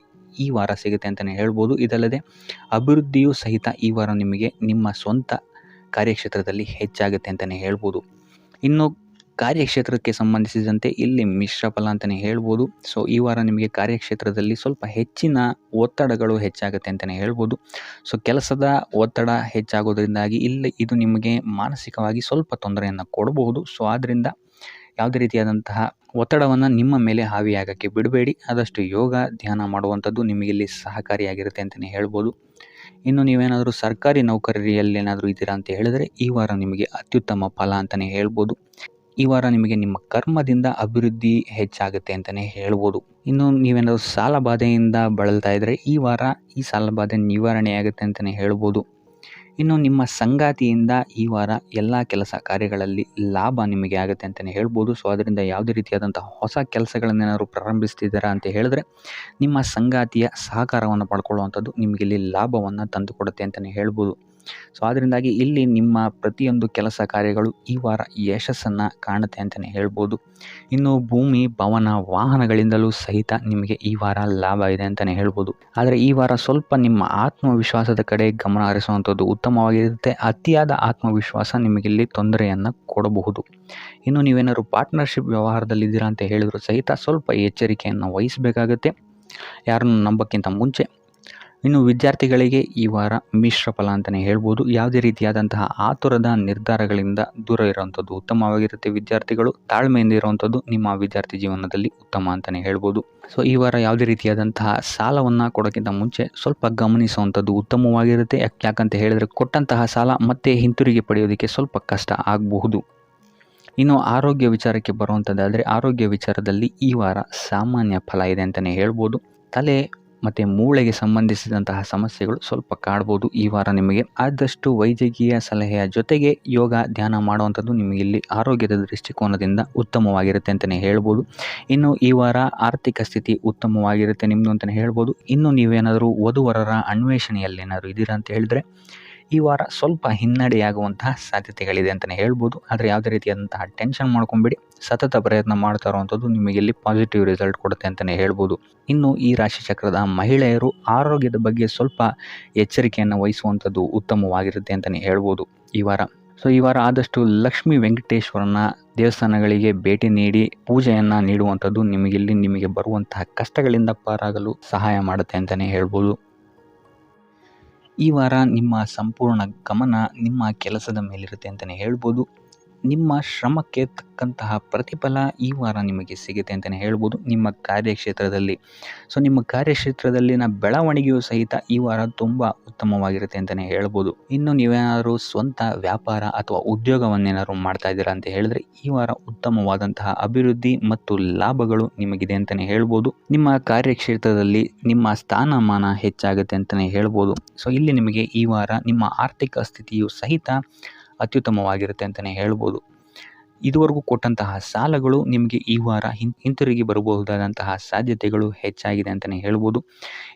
ಈ ವಾರ ಸಿಗುತ್ತೆ ಅಂತಲೇ ಹೇಳ್ಬೋದು. ಇದಲ್ಲದೆ ಅಭಿವೃದ್ಧಿಯೂ ಸಹಿತ ಈ ವಾರ ನಿಮಗೆ ನಿಮ್ಮ ಸ್ವಂತ ಕಾರ್ಯಕ್ಷೇತ್ರದಲ್ಲಿ ಹೆಚ್ಚಾಗುತ್ತೆ ಅಂತಲೇ ಹೇಳ್ಬೋದು. ಇನ್ನು ಕಾರ್ಯಕ್ಷೇತ್ರಕ್ಕೆ ಸಂಬಂಧಿಸಿದಂತೆ ಇಲ್ಲಿ ಮಿಶ್ರ ಫಲ ಅಂತಲೇ ಹೇಳ್ಬೋದು. ಸೊ ಈ ವಾರ ನಿಮಗೆ ಕಾರ್ಯಕ್ಷೇತ್ರದಲ್ಲಿ ಸ್ವಲ್ಪ ಹೆಚ್ಚಿನ ಒತ್ತಡಗಳು ಹೆಚ್ಚಾಗುತ್ತೆ ಅಂತಲೇ ಹೇಳ್ಬೋದು. ಸೊ ಕೆಲಸದ ಒತ್ತಡ ಹೆಚ್ಚಾಗೋದ್ರಿಂದಾಗಿ ಇಲ್ಲಿ ಇದು ನಿಮಗೆ ಮಾನಸಿಕವಾಗಿ ಸ್ವಲ್ಪ ತೊಂದರೆಯನ್ನು ಕೊಡಬಹುದು. ಸೊ ಆದ್ದರಿಂದ ಯಾವುದೇ ರೀತಿಯಾದಂತಹ ಒತ್ತಡವನ್ನು ನಿಮ್ಮ ಮೇಲೆ ಹಾವಿಯಾಗಕ್ಕೆ ಬಿಡಬೇಡಿ. ಆದಷ್ಟು ಯೋಗ ಧ್ಯಾನ ಮಾಡುವಂಥದ್ದು ನಿಮಗಿಲ್ಲಿ ಸಹಕಾರಿಯಾಗಿರುತ್ತೆ ಅಂತಲೇ ಹೇಳ್ಬೋದು. ಇನ್ನು ನೀವೇನಾದರೂ ಸರ್ಕಾರಿ ನೌಕರಿಯಲ್ಲೇನಾದರೂ ಇದ್ದೀರಾ ಅಂತ ಹೇಳಿದರೆ ಈ ವಾರ ನಿಮಗೆ ಅತ್ಯುತ್ತಮ ಫಲ ಅಂತಲೇ ಹೇಳ್ಬೋದು. ಈ ವಾರ ನಿಮಗೆ ನಿಮ್ಮ ಕರ್ಮದಿಂದ ಅಭಿವೃದ್ಧಿ ಹೆಚ್ಚಾಗುತ್ತೆ ಅಂತಲೇ ಹೇಳ್ಬೋದು. ಇನ್ನು ನೀವೇನಾದರೂ ಸಾಲ ಬಾಧೆಯಿಂದ ಬಳಲ್ತಾ ಇದ್ದರೆ ಈ ವಾರ ಈ ಸಾಲ ಬಾಧೆ ನಿವಾರಣೆಯಾಗುತ್ತೆ ಅಂತಲೇ ಹೇಳ್ಬೋದು. ಇನ್ನು ನಿಮ್ಮ ಸಂಗಾತಿಯಿಂದ ಈ ವಾರ ಎಲ್ಲ ಕೆಲಸ ಕಾರ್ಯಗಳಲ್ಲಿ ಲಾಭ ನಿಮಗೆ ಆಗುತ್ತೆ ಅಂತಲೇ ಹೇಳ್ಬೋದು. ಸೊ ಅದರಿಂದ ಯಾವುದೇ ರೀತಿಯಾದಂತಹ ಹೊಸ ಕೆಲಸಗಳನ್ನೇನಾದ್ರು ಪ್ರಾರಂಭಿಸ್ತಿದ್ದೀರಾ ಅಂತ ಹೇಳಿದ್ರೆ ನಿಮ್ಮ ಸಂಗಾತಿಯ ಸಹಕಾರವನ್ನು ಪಡ್ಕೊಳ್ಳುವಂಥದ್ದು ನಿಮಗೆ ಇಲ್ಲಿ ಲಾಭವನ್ನು ತಂದುಕೊಡುತ್ತೆ ಅಂತಲೇ ಹೇಳ್ಬೋದು. ಸೊ ಅದರಿಂದಾಗಿ ಇಲ್ಲಿ ನಿಮ್ಮ ಪ್ರತಿಯೊಂದು ಕೆಲಸ ಕಾರ್ಯಗಳು ಈ ವಾರ ಯಶಸ್ಸನ್ನು ಕಾಣುತ್ತೆ ಅಂತಲೇ ಹೇಳ್ಬೋದು. ಇನ್ನು ಭೂಮಿ, ಭವನ, ವಾಹನಗಳಿಂದಲೂ ಸಹಿತ ನಿಮಗೆ ಈ ವಾರ ಲಾಭ ಇದೆ ಅಂತಲೇ ಹೇಳ್ಬೋದು. ಆದರೆ ಈ ವಾರ ಸ್ವಲ್ಪ ನಿಮ್ಮ ಆತ್ಮವಿಶ್ವಾಸದ ಕಡೆ ಗಮನ ಹರಿಸುವಂಥದ್ದು ಉತ್ತಮವಾಗಿರುತ್ತೆ. ಅತಿಯಾದ ಆತ್ಮವಿಶ್ವಾಸ ನಿಮಗಿಲ್ಲಿ ತೊಂದರೆಯನ್ನು ಕೊಡಬಹುದು. ಇನ್ನು ನೀವೇನಾದ್ರು ಪಾರ್ಟ್ನರ್ಶಿಪ್ ವ್ಯವಹಾರದಲ್ಲಿದ್ದೀರಾ ಅಂತ ಹೇಳಿದ್ರು ಸಹಿತ ಸ್ವಲ್ಪ ಎಚ್ಚರಿಕೆಯನ್ನು ವಹಿಸಬೇಕಾಗುತ್ತೆ ಯಾರನ್ನು ನಂಬೋಕ್ಕಿಂತ ಮುಂಚೆ. ಇನ್ನು ವಿದ್ಯಾರ್ಥಿಗಳಿಗೆ ಈ ವಾರ ಮಿಶ್ರ ಫಲ ಅಂತಲೇ ಹೇಳ್ಬೋದು. ಯಾವುದೇ ರೀತಿಯಾದಂತಹ ಆತುರದ ನಿರ್ಧಾರಗಳಿಂದ ದೂರ ಇರುವಂಥದ್ದು ಉತ್ತಮವಾಗಿರುತ್ತೆ. ವಿದ್ಯಾರ್ಥಿಗಳು ತಾಳ್ಮೆಯಿಂದ ಇರುವಂಥದ್ದು ನಿಮ್ಮ ವಿದ್ಯಾರ್ಥಿ ಜೀವನದಲ್ಲಿ ಉತ್ತಮ ಅಂತಲೇ ಹೇಳ್ಬೋದು. ಸೊ ಈ ವಾರ ಯಾವುದೇ ರೀತಿಯಾದಂತಹ ಸಾಲವನ್ನು ಕೊಡೋಕ್ಕಿಂತ ಮುಂಚೆ ಸ್ವಲ್ಪ ಗಮನಿಸುವಂಥದ್ದು ಉತ್ತಮವಾಗಿರುತ್ತೆ. ಯಾಕಂತ ಹೇಳಿದರೆ ಕೊಟ್ಟಂತಹ ಸಾಲ ಮತ್ತೆ ಹಿಂತಿರುಗಿ ಪಡೆಯೋದಕ್ಕೆ ಸ್ವಲ್ಪ ಕಷ್ಟ ಆಗಬಹುದು. ಇನ್ನು ಆರೋಗ್ಯ ವಿಚಾರಕ್ಕೆ ಬರುವಂಥದ್ದಾದರೆ ಆರೋಗ್ಯ ವಿಚಾರದಲ್ಲಿ ಈ ವಾರ ಸಾಮಾನ್ಯ ಫಲ ಇದೆ ಅಂತಲೇ ಹೇಳ್ಬೋದು. ತಲೆ ಮತ್ತು ಮೂಳೆಗೆ ಸಂಬಂಧಿಸಿದಂತಹ ಸಮಸ್ಯೆಗಳು ಸ್ವಲ್ಪ ಕಾಡ್ಬೋದು ಈ ವಾರ ನಿಮಗೆ. ಆದಷ್ಟು ವೈದ್ಯಕೀಯ ಸಲಹೆಯ ಜೊತೆಗೆ ಯೋಗ, ಧ್ಯಾನ ಮಾಡುವಂಥದ್ದು ನಿಮಗೆ ಇಲ್ಲಿ ಆರೋಗ್ಯದ ದೃಷ್ಟಿಕೋನದಿಂದ ಉತ್ತಮವಾಗಿರುತ್ತೆ ಅಂತಲೇ ಹೇಳ್ಬೋದು. ಇನ್ನು ಈ ವಾರ ಆರ್ಥಿಕ ಸ್ಥಿತಿ ಉತ್ತಮವಾಗಿರುತ್ತೆ ನಿಮ್ಮದು ಅಂತಲೇ ಹೇಳ್ಬೋದು. ಇನ್ನು ನೀವೇನಾದರೂ ವಧುವರರ ಅನ್ವೇಷಣೆಯಲ್ಲೇನಾದರೂ ಇದ್ದೀರಾ ಅಂತ ಹೇಳಿದ್ರೆ ಈ ವಾರ ಸ್ವಲ್ಪ ಹಿನ್ನಡೆಯಾಗುವಂತಹ ಸಾಧ್ಯತೆಗಳಿದೆ ಅಂತಲೇ ಹೇಳ್ಬೋದು. ಆದರೆ ಯಾವುದೇ ರೀತಿಯಾದಂತಹ ಟೆನ್ಷನ್ ಮಾಡ್ಕೊಂಬೇಡಿ. ಸತತ ಪ್ರಯತ್ನ ಮಾಡ್ತಾ ಇರುವಂಥದ್ದು ನಿಮಗೆ ಇಲ್ಲಿ ಪಾಸಿಟಿವ್ ರಿಸಲ್ಟ್ ಕೊಡುತ್ತೆ ಅಂತಲೇ ಹೇಳ್ಬೋದು. ಇನ್ನು ಈ ರಾಶಿಚಕ್ರದ ಮಹಿಳೆಯರು ಆರೋಗ್ಯದ ಬಗ್ಗೆ ಸ್ವಲ್ಪ ಎಚ್ಚರಿಕೆಯನ್ನು ವಹಿಸುವಂಥದ್ದು ಉತ್ತಮವಾಗಿರುತ್ತೆ ಅಂತಲೇ ಹೇಳ್ಬೋದು ಈ ವಾರ. ಸೊ ಈ ವಾರ ಆದಷ್ಟು ಲಕ್ಷ್ಮೀ ವೆಂಕಟೇಶ್ವರನ ದೇವಸ್ಥಾನಗಳಿಗೆ ಭೇಟಿ ನೀಡಿ ಪೂಜೆಯನ್ನು ನೀಡುವಂಥದ್ದು ನಿಮಗೆ ಬರುವಂತಹ ಕಷ್ಟಗಳಿಂದ ಪಾರಾಗಲು ಸಹಾಯ ಮಾಡುತ್ತೆ ಅಂತಲೇ ಹೇಳ್ಬೋದು. ಈ ವಾರ ನಿಮ್ಮ ಸಂಪೂರ್ಣ ಗಮನ ನಿಮ್ಮ ಕೆಲಸದ ಮೇಲಿರುತ್ತೆ ಅಂತಲೇ ಹೇಳ್ಬೋದು. ನಿಮ್ಮ ಶ್ರಮಕ್ಕೆ ತಕ್ಕಂತಹ ಪ್ರತಿಫಲ ಈ ವಾರ ನಿಮಗೆ ಸಿಗುತ್ತೆ ಅಂತಲೇ ಹೇಳ್ಬೋದು ನಿಮ್ಮ ಕಾರ್ಯಕ್ಷೇತ್ರದಲ್ಲಿ. ಸೊ ನಿಮ್ಮ ಕಾರ್ಯಕ್ಷೇತ್ರದಲ್ಲಿನ ಬೆಳವಣಿಗೆಯೂ ಸಹಿತ ಈ ವಾರ ತುಂಬ ಉತ್ತಮವಾಗಿರುತ್ತೆ ಅಂತಲೇ ಹೇಳ್ಬೋದು. ಇನ್ನು ನೀವೇನಾದರೂ ಸ್ವಂತ ವ್ಯಾಪಾರ ಅಥವಾ ಉದ್ಯೋಗವನ್ನೇನಾದ್ರು ಮಾಡ್ತಾ ಇದ್ದೀರಾ ಅಂತ ಹೇಳಿದ್ರೆ ಈ ವಾರ ಉತ್ತಮವಾದಂತಹ ಅಭಿವೃದ್ಧಿ ಮತ್ತು ಲಾಭಗಳು ನಿಮಗಿದೆ ಅಂತಲೇ ಹೇಳ್ಬೋದು. ನಿಮ್ಮ ಕಾರ್ಯಕ್ಷೇತ್ರದಲ್ಲಿ ನಿಮ್ಮ ಸ್ಥಾನಮಾನ ಹೆಚ್ಚಾಗುತ್ತೆ ಅಂತಲೇ ಹೇಳ್ಬೋದು. ಸೊ ಇಲ್ಲಿ ನಿಮಗೆ ಈ ವಾರ ನಿಮ್ಮ ಆರ್ಥಿಕ ಸ್ಥಿತಿಯು ಸಹಿತ ಅತ್ಯುತ್ತಮವಾಗಿರುತ್ತೆ ಅಂತಲೇ ಹೇಳ್ಬೋದು. ಇದುವರೆಗೂ ಕೊಟ್ಟಂತಹ ಸಾಲಗಳು ನಿಮಗೆ ಈ ವಾರ ಹಿಂತಿರುಗಿ ಬರಬಹುದಾದಂತಹ ಸಾಧ್ಯತೆಗಳು ಹೆಚ್ಚಾಗಿದೆ ಅಂತಲೇ ಹೇಳ್ಬೋದು.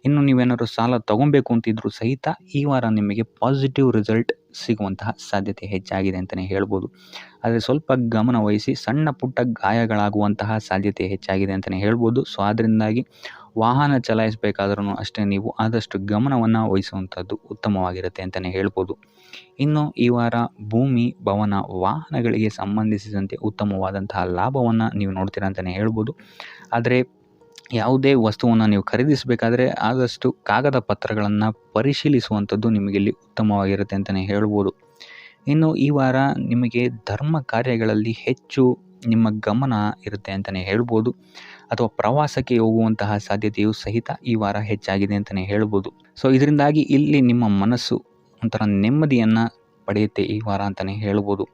ಇನ್ನು ನೀವೇನಾದರೂ ಸಾಲ ತಗೊಬೇಕು ಅಂತಿದ್ರು ಸಹಿತ ಈ ವಾರ ನಿಮಗೆ ಪಾಸಿಟಿವ್ ರಿಸಲ್ಟ್ ಸಿಗುವಂತಹ ಸಾಧ್ಯತೆ ಹೆಚ್ಚಾಗಿದೆ ಅಂತಲೇ ಹೇಳ್ಬೋದು. ಆದರೆ ಸ್ವಲ್ಪ ಗಮನ ವಹಿಸಿ, ಸಣ್ಣ ಪುಟ್ಟ ಗಾಯಗಳಾಗುವಂತಹ ಸಾಧ್ಯತೆ ಹೆಚ್ಚಾಗಿದೆ ಅಂತಲೇ ಹೇಳ್ಬೋದು. ಸೊ ಅದರಿಂದಾಗಿ ವಾಹನ ಚಲಾಯಿಸಬೇಕಾದ್ರೂ ಅಷ್ಟೇ ನೀವು ಆದಷ್ಟು ಗಮನವನ್ನು ವಹಿಸುವಂಥದ್ದು ಉತ್ತಮವಾಗಿರುತ್ತೆ ಅಂತಲೇ ಹೇಳ್ಬೋದು. ಇನ್ನು ಈ ವಾರ ಭೂಮಿ, ಭವನ, ವಾಹನಗಳಿಗೆ ಸಂಬಂಧಿಸಿದಂತೆ ಉತ್ತಮವಾದಂತಹ ಲಾಭವನ್ನು ನೀವು ನೋಡ್ತೀರಾ ಅಂತಲೇ ಹೇಳ್ಬೋದು. ಆದರೆ ಯಾವುದೇ ವಸ್ತುವನ್ನು ನೀವು ಖರೀದಿಸಬೇಕಾದ್ರೆ ಆದಷ್ಟು ಕಾಗದ ಪತ್ರಗಳನ್ನು ಪರಿಶೀಲಿಸುವಂಥದ್ದು ನಿಮಗಿಲ್ಲಿ ಉತ್ತಮವಾಗಿರುತ್ತೆ ಅಂತಲೇ ಹೇಳ್ಬೋದು. ಇನ್ನು ಈ ವಾರ ನಿಮಗೆ ಧರ್ಮ ಕಾರ್ಯಗಳಲ್ಲಿ ಹೆಚ್ಚು ನಿಮ್ಮ ಗಮನ ಇರುತ್ತೆ ಅಂತಲೇ ಹೇಳ್ಬೋದು. ಅಥವಾ ಪ್ರವಾಸಕ್ಕೆ ಹೋಗುವಂತಹ ಸಾಧ್ಯತೆಯು ಸಹಿತ ಈ ವಾರ ಹೆಚ್ಚಾಗಿದೆ ಅಂತಲೇ ಹೇಳ್ಬೋದು. ಸೊ ಇದರಿಂದಾಗಿ ಇಲ್ಲಿ ನಿಮ್ಮ ಮನಸ್ಸು ಒಂಥರ ನೆಮ್ಮದಿಯನ್ನು ಪಡೆಯುತ್ತೆ ಈ ವಾರ ಅಂತಲೇ ಹೇಳ್ಬೋದು.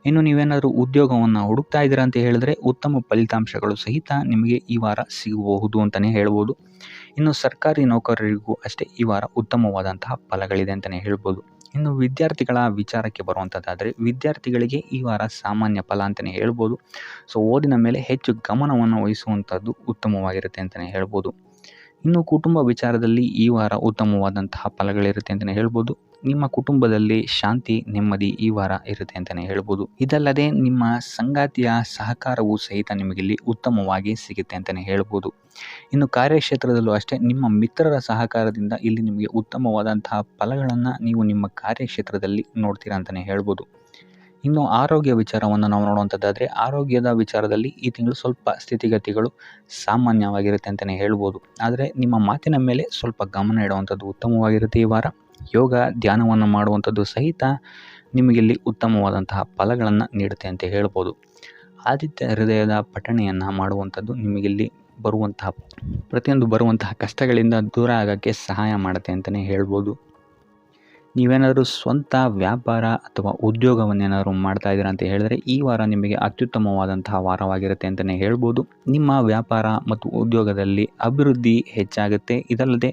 ಇನ್ನು ನೀವೇನಾದರೂ ಉದ್ಯೋಗವನ್ನು ಹುಡುಕ್ತಾ ಇದ್ದೀರಾ ಅಂತ ಹೇಳಿದ್ರೆ ಉತ್ತಮ ಫಲಿತಾಂಶಗಳು ಸಹಿತ ನಿಮಗೆ ಈ ವಾರ ಸಿಗಬಹುದು ಅಂತಲೇ ಹೇಳ್ಬೋದು. ಇನ್ನು ಸರ್ಕಾರಿ ನೌಕರರಿಗೂ ಅಷ್ಟೇ ಈ ವಾರ ಉತ್ತಮವಾದಂತಹ ಫಲಗಳಿದೆ ಅಂತಲೇ ಹೇಳ್ಬೋದು. ಇನ್ನು ವಿದ್ಯಾರ್ಥಿಗಳ ವಿಚಾರಕ್ಕೆ ಬರುವಂಥದ್ದಾದರೆ ವಿದ್ಯಾರ್ಥಿಗಳಿಗೆ ಈ ವಾರ ಸಾಮಾನ್ಯ ಫಲ ಅಂತಲೇ ಹೇಳ್ಬೋದು. ಸೊ ಓದಿನ ಮೇಲೆ ಹೆಚ್ಚು ಗಮನವನ್ನು ವಹಿಸುವಂಥದ್ದು ಉತ್ತಮವಾಗಿರುತ್ತೆ ಅಂತಲೇ ಹೇಳ್ಬೋದು. ಇನ್ನು ಕುಟುಂಬ ವಿಚಾರದಲ್ಲಿ ಈ ವಾರ ಉತ್ತಮವಾದಂತಹ ಫಲಗಳಿರುತ್ತೆ ಅಂತಲೇ ಹೇಳ್ಬೋದು. ನಿಮ್ಮ ಕುಟುಂಬದಲ್ಲಿ ಶಾಂತಿ, ನೆಮ್ಮದಿ ಈ ವಾರ ಇರುತ್ತೆ ಅಂತಲೇ ಹೇಳ್ಬೋದು. ಇದಲ್ಲದೆ ನಿಮ್ಮ ಸಂಗಾತಿಯ ಸಹಕಾರವೂ ಸಹಿತ ನಿಮಗಿಲ್ಲಿ ಉತ್ತಮವಾಗಿ ಸಿಗುತ್ತೆ ಅಂತಲೇ ಹೇಳ್ಬೋದು. ಇನ್ನು ಕಾರ್ಯಕ್ಷೇತ್ರದಲ್ಲೂ ಅಷ್ಟೇ ನಿಮ್ಮ ಮಿತ್ರರ ಸಹಕಾರದಿಂದ ಇಲ್ಲಿ ನಿಮಗೆ ಉತ್ತಮವಾದಂತಹ ಫಲಗಳನ್ನು ನೀವು ನಿಮ್ಮ ಕಾರ್ಯಕ್ಷೇತ್ರದಲ್ಲಿ ನೋಡ್ತೀರಾ ಅಂತಲೇ ಹೇಳ್ಬೋದು. ಇನ್ನು ಆರೋಗ್ಯ ವಿಚಾರವನ್ನು ನಾವು ನೋಡುವಂಥದ್ದಾದರೆ ಆರೋಗ್ಯದ ವಿಚಾರದಲ್ಲಿ ಈ ತಿಂಗಳು ಸ್ವಲ್ಪ ಸ್ಥಿತಿಗತಿಗಳು ಸಾಮಾನ್ಯವಾಗಿರುತ್ತೆ ಅಂತಲೇ ಹೇಳ್ಬೋದು. ಆದರೆ ನಿಮ್ಮ ಮಾತಿನ ಮೇಲೆ ಸ್ವಲ್ಪ ಗಮನ ಇಡುವಂಥದ್ದು ಉತ್ತಮವಾಗಿರುತ್ತೆ ಈ ವಾರ. ಯೋಗ, ಧ್ಯಾನವನ್ನು ಮಾಡುವಂಥದ್ದು ಸಹಿತ ನಿಮಗಿಲ್ಲಿ ಉತ್ತಮವಾದಂತಹ ಫಲಗಳನ್ನು ನೀಡುತ್ತೆ ಅಂತ ಹೇಳ್ಬೋದು. ಆದಿತ್ಯ ಹೃದಯದ ಪಠಣೆಯನ್ನು ಮಾಡುವಂಥದ್ದು ನಿಮಗಿಲ್ಲಿ ಬರುವಂತಹ ಕಷ್ಟಗಳಿಂದ ದೂರ ಆಗೋಕ್ಕೆ ಸಹಾಯ ಮಾಡುತ್ತೆ ಅಂತಲೇ ಹೇಳ್ಬೋದು. ನೀವೇನಾದರೂ ಸ್ವಂತ ವ್ಯಾಪಾರ ಅಥವಾ ಉದ್ಯೋಗವನ್ನೇನಾದರೂ ಮಾಡ್ತಾ ಇದ್ದೀರಾ ಅಂತ ಹೇಳಿದ್ರೆ ಈ ವಾರ ನಿಮಗೆ ಅತ್ಯುತ್ತಮವಾದಂತಹ ವಾರವಾಗಿರುತ್ತೆ ಅಂತಲೇ ಹೇಳ್ಬೋದು. ನಿಮ್ಮ ವ್ಯಾಪಾರ ಮತ್ತು ಉದ್ಯೋಗದಲ್ಲಿ ಅಭಿವೃದ್ಧಿ ಹೆಚ್ಚಾಗುತ್ತೆ. ಇದಲ್ಲದೆ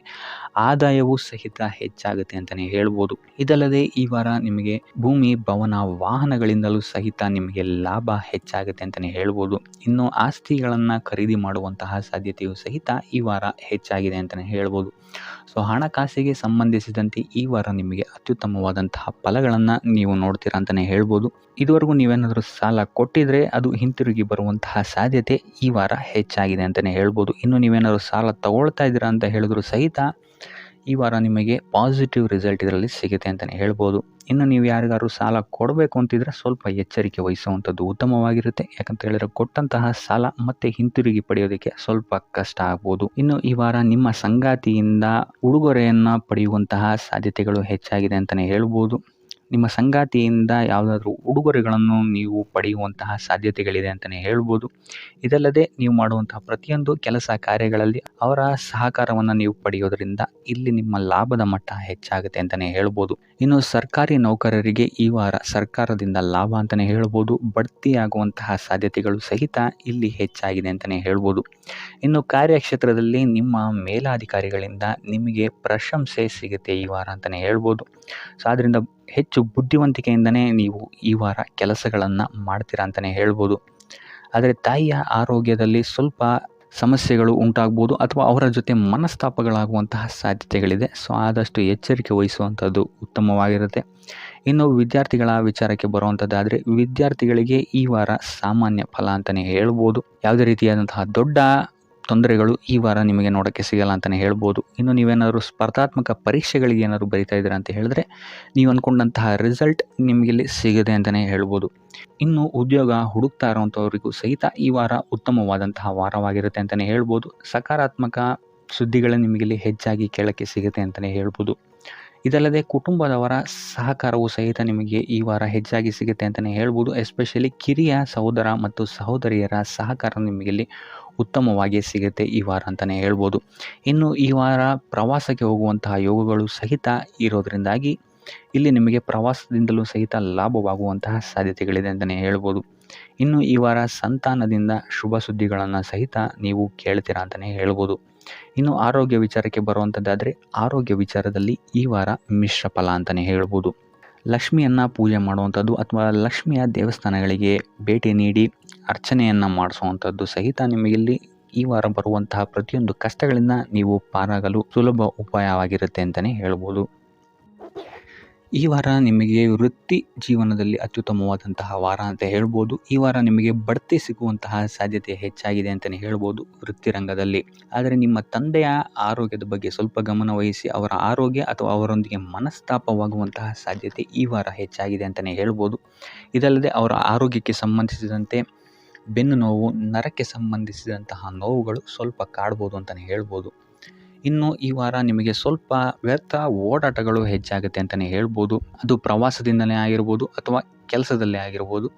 ಆದಾಯವೂ ಸಹಿತ ಹೆಚ್ಚಾಗುತ್ತೆ ಅಂತಲೇ ಹೇಳ್ಬೋದು. ಇದಲ್ಲದೆ ಈ ವಾರ ನಿಮಗೆ ಭೂಮಿ, ಭವನ, ವಾಹನಗಳಿಂದಲೂ ಸಹಿತ ನಿಮಗೆ ಲಾಭ ಹೆಚ್ಚಾಗುತ್ತೆ ಅಂತಲೇ ಹೇಳ್ಬೋದು. ಇನ್ನು ಆಸ್ತಿಗಳನ್ನು ಖರೀದಿ ಮಾಡುವಂತಹ ಸಾಧ್ಯತೆಯೂ ಸಹಿತ ಈ ವಾರ ಹೆಚ್ಚಾಗಿದೆ ಅಂತಲೇ ಹೇಳ್ಬೋದು. ಸೊ ಹಣಕಾಸಿಗೆ ಸಂಬಂಧಿಸಿದಂತೆ ಈ ವಾರ ನಿಮಗೆ ಅತ್ಯುತ್ತಮವಾದಂತಹ ಫಲಗಳನ್ನು ನೀವು ನೋಡ್ತೀರಾ ಅಂತಲೇ ಹೇಳ್ಬೋದು. ಇದುವರೆಗೂ ನೀವೇನಾದರೂ ಸಾಲ ಕೊಟ್ಟಿದ್ರೆ ಅದು ಹಿಂತಿರುಗಿ ಬರುವಂತಹ ಸಾಧ್ಯತೆ ಈ ವಾರ ಹೆಚ್ಚಾಗಿದೆ ಅಂತಲೇ ಹೇಳ್ಬೋದು. ಇನ್ನು ನೀವೇನಾದರೂ ಸಾಲ ತಗೊಳ್ತಾ ಇದ್ದೀರಾ ಅಂತ ಹೇಳಿದ್ರು ಸಹಿತ ಈ ವಾರ ನಿಮಗೆ ಪಾಸಿಟಿವ್ ರಿಸಲ್ಟ್ ಇದರಲ್ಲಿ ಸಿಗುತ್ತೆ ಅಂತಲೇ ಹೇಳ್ಬೋದು. ಇನ್ನು ನೀವು ಯಾರಿಗಾದ್ರು ಸಾಲ ಕೊಡಬೇಕು ಅಂತಿದ್ರೆ ಸ್ವಲ್ಪ ಎಚ್ಚರಿಕೆ ವಹಿಸುವಂಥದ್ದು ಉತ್ತಮವಾಗಿರುತ್ತೆ. ಯಾಕಂತ ಹೇಳಿದ್ರೆ ಕೊಟ್ಟಂತಹ ಸಾಲ ಮತ್ತೆ ಹಿಂತಿರುಗಿ ಪಡೆಯೋದಕ್ಕೆ ಸ್ವಲ್ಪ ಕಷ್ಟ ಆಗ್ಬೋದು. ಇನ್ನು ಈ ವಾರ ನಿಮ್ಮ ಸಂಗಾತಿಯಿಂದ ಉಡುಗೊರೆಯನ್ನು ಪಡೆಯುವಂತಹ ಸಾಧ್ಯತೆಗಳು ಹೆಚ್ಚಾಗಿದೆ ಅಂತಲೇ ಹೇಳ್ಬೋದು. ನಿಮ್ಮ ಸಂಗಾತಿಯಿಂದ ಯಾವುದಾದ್ರೂ ಉಡುಗೊರೆಗಳನ್ನು ನೀವು ಪಡೆಯುವಂತಹ ಸಾಧ್ಯತೆಗಳಿದೆ ಅಂತಲೇ ಹೇಳ್ಬೋದು. ಇದಲ್ಲದೆ ನೀವು ಮಾಡುವಂತಹ ಪ್ರತಿಯೊಂದು ಕೆಲಸ ಕಾರ್ಯಗಳಲ್ಲಿ ಅವರ ಸಹಕಾರವನ್ನು ನೀವು ಪಡೆಯೋದ್ರಿಂದ ಇಲ್ಲಿ ನಿಮ್ಮ ಲಾಭದ ಮಟ್ಟ ಹೆಚ್ಚಾಗುತ್ತೆ ಅಂತಲೇ ಹೇಳ್ಬೋದು. ಇನ್ನು ಸರ್ಕಾರಿ ನೌಕರರಿಗೆ ಈ ವಾರ ಸರ್ಕಾರದಿಂದ ಲಾಭ ಅಂತಲೇ ಹೇಳ್ಬೋದು. ಬಡ್ತಿಯಾಗುವಂತಹ ಸಾಧ್ಯತೆಗಳು ಸಹಿತ ಇಲ್ಲಿ ಹೆಚ್ಚಾಗಿದೆ ಅಂತಲೇ ಹೇಳ್ಬೋದು. ಇನ್ನು ಕಾರ್ಯಕ್ಷೇತ್ರದಲ್ಲಿ ನಿಮ್ಮ ಮೇಲಾಧಿಕಾರಿಗಳಿಂದ ನಿಮಗೆ ಪ್ರಶಂಸೆ ಸಿಗುತ್ತೆ ಈ ವಾರ ಅಂತಲೇ ಹೇಳ್ಬೋದು. ಸೊ ಆದ್ದರಿಂದ ಹೆಚ್ಚು ಬುದ್ಧಿವಂತಿಕೆಯಿಂದನೇ ನೀವು ಈ ವಾರ ಕೆಲಸಗಳನ್ನು ಮಾಡ್ತೀರಾ ಅಂತಲೇ ಹೇಳ್ಬೋದು. ಆದರೆ ತಾಯಿಯ ಆರೋಗ್ಯದಲ್ಲಿ ಸ್ವಲ್ಪ ಸಮಸ್ಯೆಗಳು ಉಂಟಾಗ್ಬೋದು ಅಥವಾ ಅವರ ಜೊತೆ ಮನಸ್ತಾಪಗಳಾಗುವಂತಹ ಸಾಧ್ಯತೆಗಳಿದೆ. ಸೊ ಆದಷ್ಟು ಎಚ್ಚರಿಕೆ ವಹಿಸುವಂಥದ್ದು ಉತ್ತಮವಾಗಿರುತ್ತೆ. ಇನ್ನು ವಿದ್ಯಾರ್ಥಿಗಳ ವಿಚಾರಕ್ಕೆ ಬರುವಂಥದ್ದಾದರೆ ವಿದ್ಯಾರ್ಥಿಗಳಿಗೆ ಈ ವಾರ ಸಾಮಾನ್ಯ ಫಲ ಅಂತಲೇ ಹೇಳ್ಬೋದು. ಯಾವುದೇ ರೀತಿಯಾದಂತಹ ದೊಡ್ಡ ತೊಂದರೆಗಳು ಈ ವಾರ ನಿಮಗೆ ನೋಡೋಕ್ಕೆ ಸಿಗಲ್ಲ ಅಂತಲೇ ಹೇಳ್ಬೋದು. ಇನ್ನು ನೀವೇನಾದರೂ ಸ್ಪರ್ಧಾತ್ಮಕ ಪರೀಕ್ಷೆಗಳಿಗೆ ಏನಾದರೂ ಬರಿತಾ ಇದ್ದೀರಾ ಅಂತ ಹೇಳಿದ್ರೆ ನೀವು ಅಂದ್ಕೊಂಡಂತಹ ರಿಸಲ್ಟ್ ನಿಮಗಿಲ್ಲಿ ಸಿಗದೆ ಅಂತಲೇ ಹೇಳ್ಬೋದು. ಇನ್ನು ಉದ್ಯೋಗ ಹುಡುಕ್ತಾ ಇರೋವಂಥವ್ರಿಗೂ ಸಹಿತ ಈ ವಾರ ಉತ್ತಮವಾದಂತಹ ವಾರವಾಗಿರುತ್ತೆ ಅಂತಲೇ ಹೇಳ್ಬೋದು. ಸಕಾರಾತ್ಮಕ ಸುದ್ದಿಗಳೇ ನಿಮಗಿಲ್ಲಿ ಹೆಚ್ಚಾಗಿ ಕೇಳೋಕ್ಕೆ ಸಿಗುತ್ತೆ ಅಂತಲೇ ಹೇಳ್ಬೋದು. ಇದಲ್ಲದೆ ಕುಟುಂಬದವರ ಸಹಕಾರವೂ ಸಹಿತ ನಿಮಗೆ ಈ ವಾರ ಹೆಚ್ಚಾಗಿ ಸಿಗುತ್ತೆ ಅಂತಲೇ ಹೇಳ್ಬೋದು. ಎಸ್ಪೆಷಲಿ ಕಿರಿಯ ಸಹೋದರ ಮತ್ತು ಸಹೋದರಿಯರ ಸಹಕಾರ ನಿಮಗಿಲ್ಲಿ ಉತ್ತಮವಾಗಿ ಸಿಗುತ್ತೆ ಈ ವಾರ ಅಂತಲೇ ಹೇಳ್ಬೋದು. ಇನ್ನು ಈ ವಾರ ಪ್ರವಾಸಕ್ಕೆ ಹೋಗುವಂತಹ ಯೋಗಗಳು ಸಹಿತ ಇರೋದರಿಂದಾಗಿ ಇಲ್ಲಿ ನಿಮಗೆ ಪ್ರವಾಸದಿಂದಲೂ ಸಹಿತ ಲಾಭವಾಗುವಂತಹ ಸಾಧ್ಯತೆಗಳಿದೆ ಅಂತಲೇ ಹೇಳ್ಬೋದು. ಇನ್ನು ಈ ವಾರ ಸಂತಾನದಿಂದ ಶುಭ ಸುದ್ದಿಗಳನ್ನು ಸಹಿತ ನೀವು ಕೇಳ್ತೀರಾ ಅಂತಲೇ ಹೇಳ್ಬೋದು. ಇನ್ನು ಆರೋಗ್ಯ ವಿಚಾರಕ್ಕೆ ಬರುವಂಥದ್ದಾದರೆ ಆರೋಗ್ಯ ವಿಚಾರದಲ್ಲಿ ಈ ವಾರ ಮಿಶ್ರ ಫಲ ಅಂತಲೇ ಹೇಳ್ಬೋದು. ಲಕ್ಷ್ಮಿಯನ್ನು ಪೂಜೆ ಮಾಡುವಂಥದ್ದು ಅಥವಾ ಲಕ್ಷ್ಮಿಯ ದೇವಸ್ಥಾನಗಳಿಗೆ ಭೇಟಿ ನೀಡಿ ಅರ್ಚನೆಯನ್ನು ಮಾಡಿಸುವಂಥದ್ದು ಸಹಿತ ನಿಮಗಿಲ್ಲಿ ಈ ವಾರ ಬರುವಂತಹ ಪ್ರತಿಯೊಂದು ಕಷ್ಟಗಳಿಂದ ನೀವು ಪಾರಾಗಲು ಸುಲಭ ಉಪಾಯವಾಗಿರುತ್ತೆ ಅಂತಲೇ ಹೇಳ್ಬೋದು. ಈ ವಾರ ನಿಮಗೆ ವೃತ್ತಿ ಜೀವನದಲ್ಲಿ ಅತ್ಯುತ್ತಮವಾದಂತಹ ವಾರ ಅಂತ ಹೇಳ್ಬೋದು. ಈ ವಾರ ನಿಮಗೆ ಬಡ್ತಿ ಸಿಗುವಂತಹ ಸಾಧ್ಯತೆ ಹೆಚ್ಚಾಗಿದೆ ಅಂತಲೇ ಹೇಳ್ಬೋದು ವೃತ್ತಿ ರಂಗದಲ್ಲಿ. ಆದರೆ ನಿಮ್ಮ ತಂದೆಯ ಆರೋಗ್ಯದ ಬಗ್ಗೆ ಸ್ವಲ್ಪ ಗಮನ ವಹಿಸಿ ಅವರ ಆರೋಗ್ಯ ಅಥವಾ ಅವರೊಂದಿಗೆ ಮನಸ್ತಾಪವಾಗುವಂತಹ ಸಾಧ್ಯತೆ ಈ ವಾರ ಹೆಚ್ಚಾಗಿದೆ ಅಂತಲೇ ಹೇಳ್ಬೋದು. ಇದಲ್ಲದೆ ಅವರ ಆರೋಗ್ಯಕ್ಕೆ ಸಂಬಂಧಿಸಿದಂತೆ ಬೆನ್ನು ನೋವು, ನರಕ್ಕೆ ಸಂಬಂಧಿಸಿದಂತಹ ನೋವುಗಳು ಸ್ವಲ್ಪ ಕಾಡ್ಬೋದು ಅಂತಲೇ ಹೇಳ್ಬೋದು. ಇನ್ನು ಈ ವಾರ ನಿಮಗೆ ಸ್ವಲ್ಪ ವ್ಯರ್ಥ ಓಡಾಟಗಳು ಹೆಚ್ಚಾಗುತ್ತೆ ಅಂತಲೇ ಹೇಳ್ಬೋದು. ಅದು ಪ್ರವಾಸದಿಂದಲೇ ಆಗಿರ್ಬೋದು ಅಥವಾ ಕೆಲಸದಲ್ಲೇ ಆಗಿರ್ಬೋದು.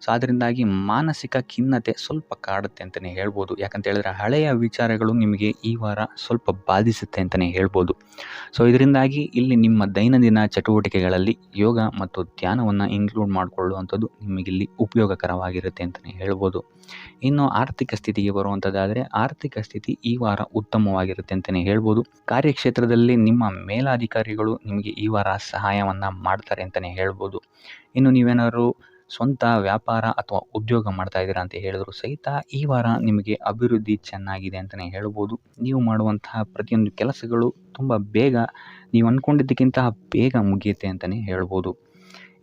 ಸೊ ಅದರಿಂದಾಗಿ ಮಾನಸಿಕ ಖಿನ್ನತೆ ಸ್ವಲ್ಪ ಕಾಡುತ್ತೆ ಅಂತಲೇ ಹೇಳ್ಬೋದು. ಯಾಕಂತ ಹೇಳಿದ್ರೆ ಹಳೆಯ ವಿಚಾರಗಳು ನಿಮಗೆ ಈ ವಾರ ಸ್ವಲ್ಪ ಬಾಧಿಸುತ್ತೆ ಅಂತಲೇ ಹೇಳ್ಬೋದು. ಸೊ ಇದರಿಂದಾಗಿ ಇಲ್ಲಿ ನಿಮ್ಮ ದೈನಂದಿನ ಚಟುವಟಿಕೆಗಳಲ್ಲಿ ಯೋಗ ಮತ್ತು ಧ್ಯಾನವನ್ನು ಇನ್ಕ್ಲೂಡ್ ಮಾಡಿಕೊಳ್ಳುವಂಥದ್ದು ನಿಮಗಿಲ್ಲಿ ಉಪಯೋಗಕರವಾಗಿರುತ್ತೆ ಅಂತಲೇ ಹೇಳ್ಬೋದು. ಇನ್ನು ಆರ್ಥಿಕ ಸ್ಥಿತಿಗೆ ಬರುವಂಥದ್ದಾದರೆ ಆರ್ಥಿಕ ಸ್ಥಿತಿ ಈ ವಾರ ಉತ್ತಮವಾಗಿರುತ್ತೆ ಅಂತಲೇ ಹೇಳ್ಬೋದು. ಕಾರ್ಯಕ್ಷೇತ್ರದಲ್ಲಿ ನಿಮ್ಮ ಮೇಲಾಧಿಕಾರಿಗಳು ನಿಮಗೆ ಈ ವಾರ ಸಹಾಯವನ್ನು ಮಾಡ್ತಾರೆ ಅಂತಲೇ ಹೇಳ್ಬೋದು. ಇನ್ನು ನೀವೇನಾದ್ರು ಸ್ವಂತ ವ್ಯಾಪಾರ ಅಥವಾ ಉದ್ಯೋಗ ಮಾಡ್ತಾ ಇದ್ದೀರಾ ಅಂತ ಹೇಳಿದ್ರು ಸಹಿತ ಈ ವಾರ ನಿಮಗೆ ಅಭಿವೃದ್ಧಿ ಚೆನ್ನಾಗಿದೆ ಅಂತಲೇ ಹೇಳ್ಬೋದು. ನೀವು ಮಾಡುವಂತಹ ಪ್ರತಿಯೊಂದು ಕೆಲಸಗಳು ತುಂಬ ಬೇಗ ನೀವು ಅಂದ್ಕೊಂಡಿದ್ದಕ್ಕಿಂತ ಬೇಗ ಮುಗಿಯುತ್ತೆ ಅಂತಲೇ ಹೇಳ್ಬೋದು.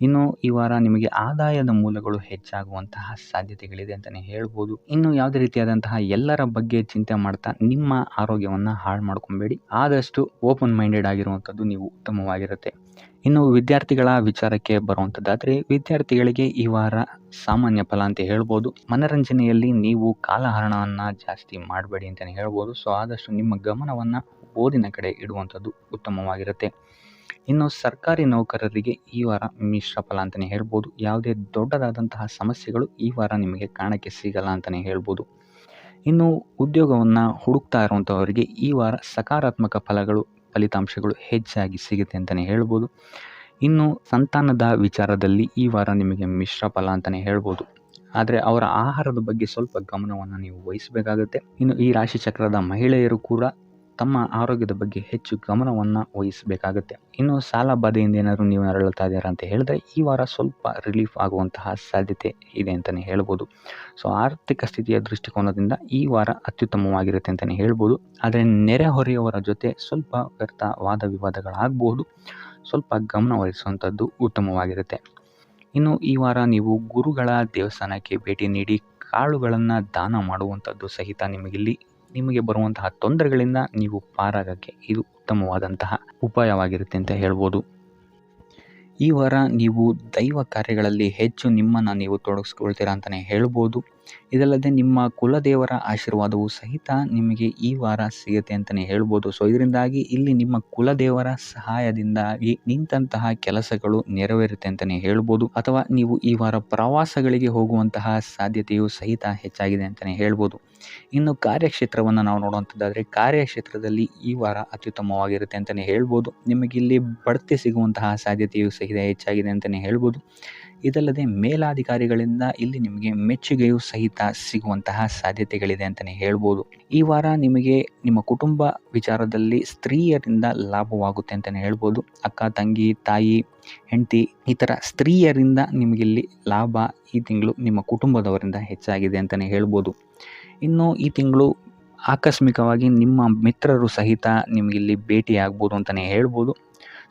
ಇನ್ನು ಈ ವಾರ ನಿಮಗೆ ಆದಾಯದ ಮೂಲಗಳು ಹೆಚ್ಚಾಗುವಂತಹ ಸಾಧ್ಯತೆಗಳಿದೆ ಅಂತಲೇ ಹೇಳ್ಬೋದು. ಇನ್ನು ಯಾವುದೇ ರೀತಿಯಾದಂತಹ ಎಲ್ಲರ ಬಗ್ಗೆ ಚಿಂತೆ ಮಾಡ್ತಾ ನಿಮ್ಮ ಆರೋಗ್ಯವನ್ನು ಹಾಳು ಮಾಡ್ಕೊಬೇಡಿ. ಆದಷ್ಟು ಓಪನ್ ಮೈಂಡೆಡ್ ಆಗಿರುವಂಥದ್ದು ನೀವು ಉತ್ತಮವಾಗಿರುತ್ತೆ. ಇನ್ನು ವಿದ್ಯಾರ್ಥಿಗಳ ವಿಚಾರಕ್ಕೆ ಬರುವಂಥದ್ದಾದರೆ ವಿದ್ಯಾರ್ಥಿಗಳಿಗೆ ಈ ವಾರ ಸಾಮಾನ್ಯ ಫಲ ಅಂತ ಹೇಳ್ಬೋದು. ಮನರಂಜನೆಯಲ್ಲಿ ನೀವು ಕಾಲಹರಣವನ್ನು ಜಾಸ್ತಿ ಮಾಡಬೇಡಿ ಅಂತಲೇ ಹೇಳ್ಬೋದು. ಸೊ ಆದಷ್ಟು ನಿಮ್ಮ ಗಮನವನ್ನು ಓದಿನ ಕಡೆ ಇಡುವಂಥದ್ದು ಉತ್ತಮವಾಗಿರುತ್ತೆ. ಇನ್ನು ಸರ್ಕಾರಿ ನೌಕರರಿಗೆ ಈ ವಾರ ಮಿಶ್ರ ಫಲ ಅಂತಲೇ ಹೇಳ್ಬೋದು. ಯಾವುದೇ ದೊಡ್ಡದಾದಂತಹ ಸಮಸ್ಯೆಗಳು ಈ ವಾರ ನಿಮಗೆ ಕಾಣಕ್ಕೆ ಸಿಗಲ್ಲ ಅಂತಲೇ ಹೇಳ್ಬೋದು. ಇನ್ನು ಉದ್ಯೋಗವನ್ನು ಹುಡುಕ್ತಾ ಇರುವಂಥವರಿಗೆ ಈ ವಾರ ಸಕಾರಾತ್ಮಕ ಫಲಿತಾಂಶಗಳು ಹೆಚ್ಚಾಗಿ ಸಿಗುತ್ತೆ ಅಂತಲೇ ಹೇಳ್ಬೋದು. ಇನ್ನು ಸಂತಾನದ ವಿಚಾರದಲ್ಲಿ ಈ ವಾರ ನಿಮಗೆ ಮಿಶ್ರ ಫಲ ಅಂತಲೇ ಹೇಳ್ಬೋದು. ಆದರೆ ಅವರ ಆಹಾರದ ಬಗ್ಗೆ ಸ್ವಲ್ಪ ಗಮನವನ್ನು ನೀವು ವಹಿಸಬೇಕಾಗುತ್ತೆ. ಇನ್ನು ಈ ರಾಶಿ ಚಕ್ರದ ಮಹಿಳೆಯರು ಕೂಡ ತಮ್ಮ ಆರೋಗ್ಯದ ಬಗ್ಗೆ ಹೆಚ್ಚು ಗಮನವನ್ನು ವಹಿಸಬೇಕಾಗುತ್ತೆ. ಇನ್ನು ಸಾಲ ಬಾಧೆಯಿಂದ ಏನಾದರೂ ನೀವು ನರಳುತ್ತಾ ಇದ್ದೀರಾ ಅಂತ ಹೇಳಿದ್ರೆ ಈ ವಾರ ಸ್ವಲ್ಪ ರಿಲೀಫ್ ಆಗುವಂತಹ ಸಾಧ್ಯತೆ ಇದೆ ಅಂತಲೇ ಹೇಳ್ಬೋದು. ಸೊ ಆರ್ಥಿಕ ಸ್ಥಿತಿಯ ದೃಷ್ಟಿಕೋನದಿಂದ ಈ ವಾರ ಅತ್ಯುತ್ತಮವಾಗಿರುತ್ತೆ ಅಂತಲೇ ಹೇಳ್ಬೋದು. ಆದರೆ ನೆರೆಹೊರೆಯವರ ಜೊತೆ ಸ್ವಲ್ಪ ವ್ಯರ್ಥ ವಾದ ವಿವಾದಗಳಾಗಬಹುದು. ಸ್ವಲ್ಪ ಗಮನ ವಹಿಸುವಂಥದ್ದು ಉತ್ತಮವಾಗಿರುತ್ತೆ. ಇನ್ನು ಈ ವಾರ ನೀವು ಗುರುಗಳ ದೇವಸ್ಥಾನಕ್ಕೆ ಭೇಟಿ ನೀಡಿ ಕಾಳುಗಳನ್ನು ದಾನ ಮಾಡುವಂಥದ್ದು ಸಹಿತ ನಿಮಗೆ ಬರುವಂತಹ ತೊಂದರೆಗಳಿಂದ ನೀವು ಪಾರಾಗಕ್ಕೆ ಇದು ಉತ್ತಮವಾದಂತಹ ಉಪಾಯವಾಗಿರುತ್ತೆ ಅಂತ ಹೇಳ್ಬೋದು. ಈ ವಾರ ನೀವು ದೈವ ಕಾರ್ಯಗಳಲ್ಲಿ ಹೆಚ್ಚು ನಿಮ್ಮನ್ನು ನೀವು ತೊಡಗಿಸ್ಕೊಳ್ತೀರಾ ಅಂತಲೇ ಹೇಳ್ಬೋದು. ಇದಲ್ಲದೆ ನಿಮ್ಮ ಕುಲದೇವರ ಆಶೀರ್ವಾದವು ಸಹಿತ ನಿಮಗೆ ಈ ವಾರ ಸಿಗುತ್ತೆ ಅಂತಲೇ ಹೇಳ್ಬೋದು. ಸೊ ಇದರಿಂದಾಗಿ ಇಲ್ಲಿ ನಿಮ್ಮ ಕುಲದೇವರ ಸಹಾಯದಿಂದಾಗಿ ನಿಂತಹ ಕೆಲಸಗಳು ನೆರವೇರುತ್ತೆ ಅಂತಲೇ ಹೇಳ್ಬೋದು. ಅಥವಾ ನೀವು ಈ ವಾರ ಪ್ರವಾಸಗಳಿಗೆ ಹೋಗುವಂತಹ ಸಾಧ್ಯತೆಯು ಸಹಿತ ಹೆಚ್ಚಾಗಿದೆ ಅಂತಲೇ ಹೇಳ್ಬೋದು. ಇನ್ನು ಕಾರ್ಯಕ್ಷೇತ್ರವನ್ನು ನಾವು ನೋಡುವಂಥದ್ದಾದರೆ ಕಾರ್ಯಕ್ಷೇತ್ರದಲ್ಲಿ ಈ ವಾರ ಅತ್ಯುತ್ತಮವಾಗಿರುತ್ತೆ ಅಂತಲೇ ಹೇಳ್ಬೋದು. ನಿಮಗೆ ಇಲ್ಲಿ ಬಡ್ತಿ ಸಿಗುವಂತಹ ಸಾಧ್ಯತೆಯು ಸಹಿತ ಹೆಚ್ಚಾಗಿದೆ ಅಂತಲೇ ಹೇಳ್ಬೋದು. ಇದಲ್ಲದೆ ಮೇಲಾಧಿಕಾರಿಗಳಿಂದ ಇಲ್ಲಿ ನಿಮಗೆ ಮೆಚ್ಚುಗೆಯು ಸಹಿತ ಸಿಗುವಂತಹ ಸಾಧ್ಯತೆಗಳಿದೆ ಅಂತಲೇ ಹೇಳ್ಬೋದು. ಈ ವಾರ ನಿಮಗೆ ನಿಮ್ಮ ಕುಟುಂಬ ವಿಚಾರದಲ್ಲಿ ಸ್ತ್ರೀಯರಿಂದ ಲಾಭವಾಗುತ್ತೆ ಅಂತಲೇ ಹೇಳ್ಬೋದು. ಅಕ್ಕ, ತಂಗಿ, ತಾಯಿ, ಹೆಂಡತಿ ಈ ಥರ ಸ್ತ್ರೀಯರಿಂದ ನಿಮಗಿಲ್ಲಿ ಲಾಭ ಈ ತಿಂಗಳು ನಿಮ್ಮ ಕುಟುಂಬದವರಿಂದ ಹೆಚ್ಚಾಗಿದೆ ಅಂತಲೇ ಹೇಳ್ಬೋದು. ಇನ್ನು ಈ ತಿಂಗಳು ಆಕಸ್ಮಿಕವಾಗಿ ನಿಮ್ಮ ಮಿತ್ರರು ಸಹಿತ ನಿಮಗಿಲ್ಲಿ ಭೇಟಿಯಾಗ್ಬೋದು ಅಂತಲೇ ಹೇಳ್ಬೋದು.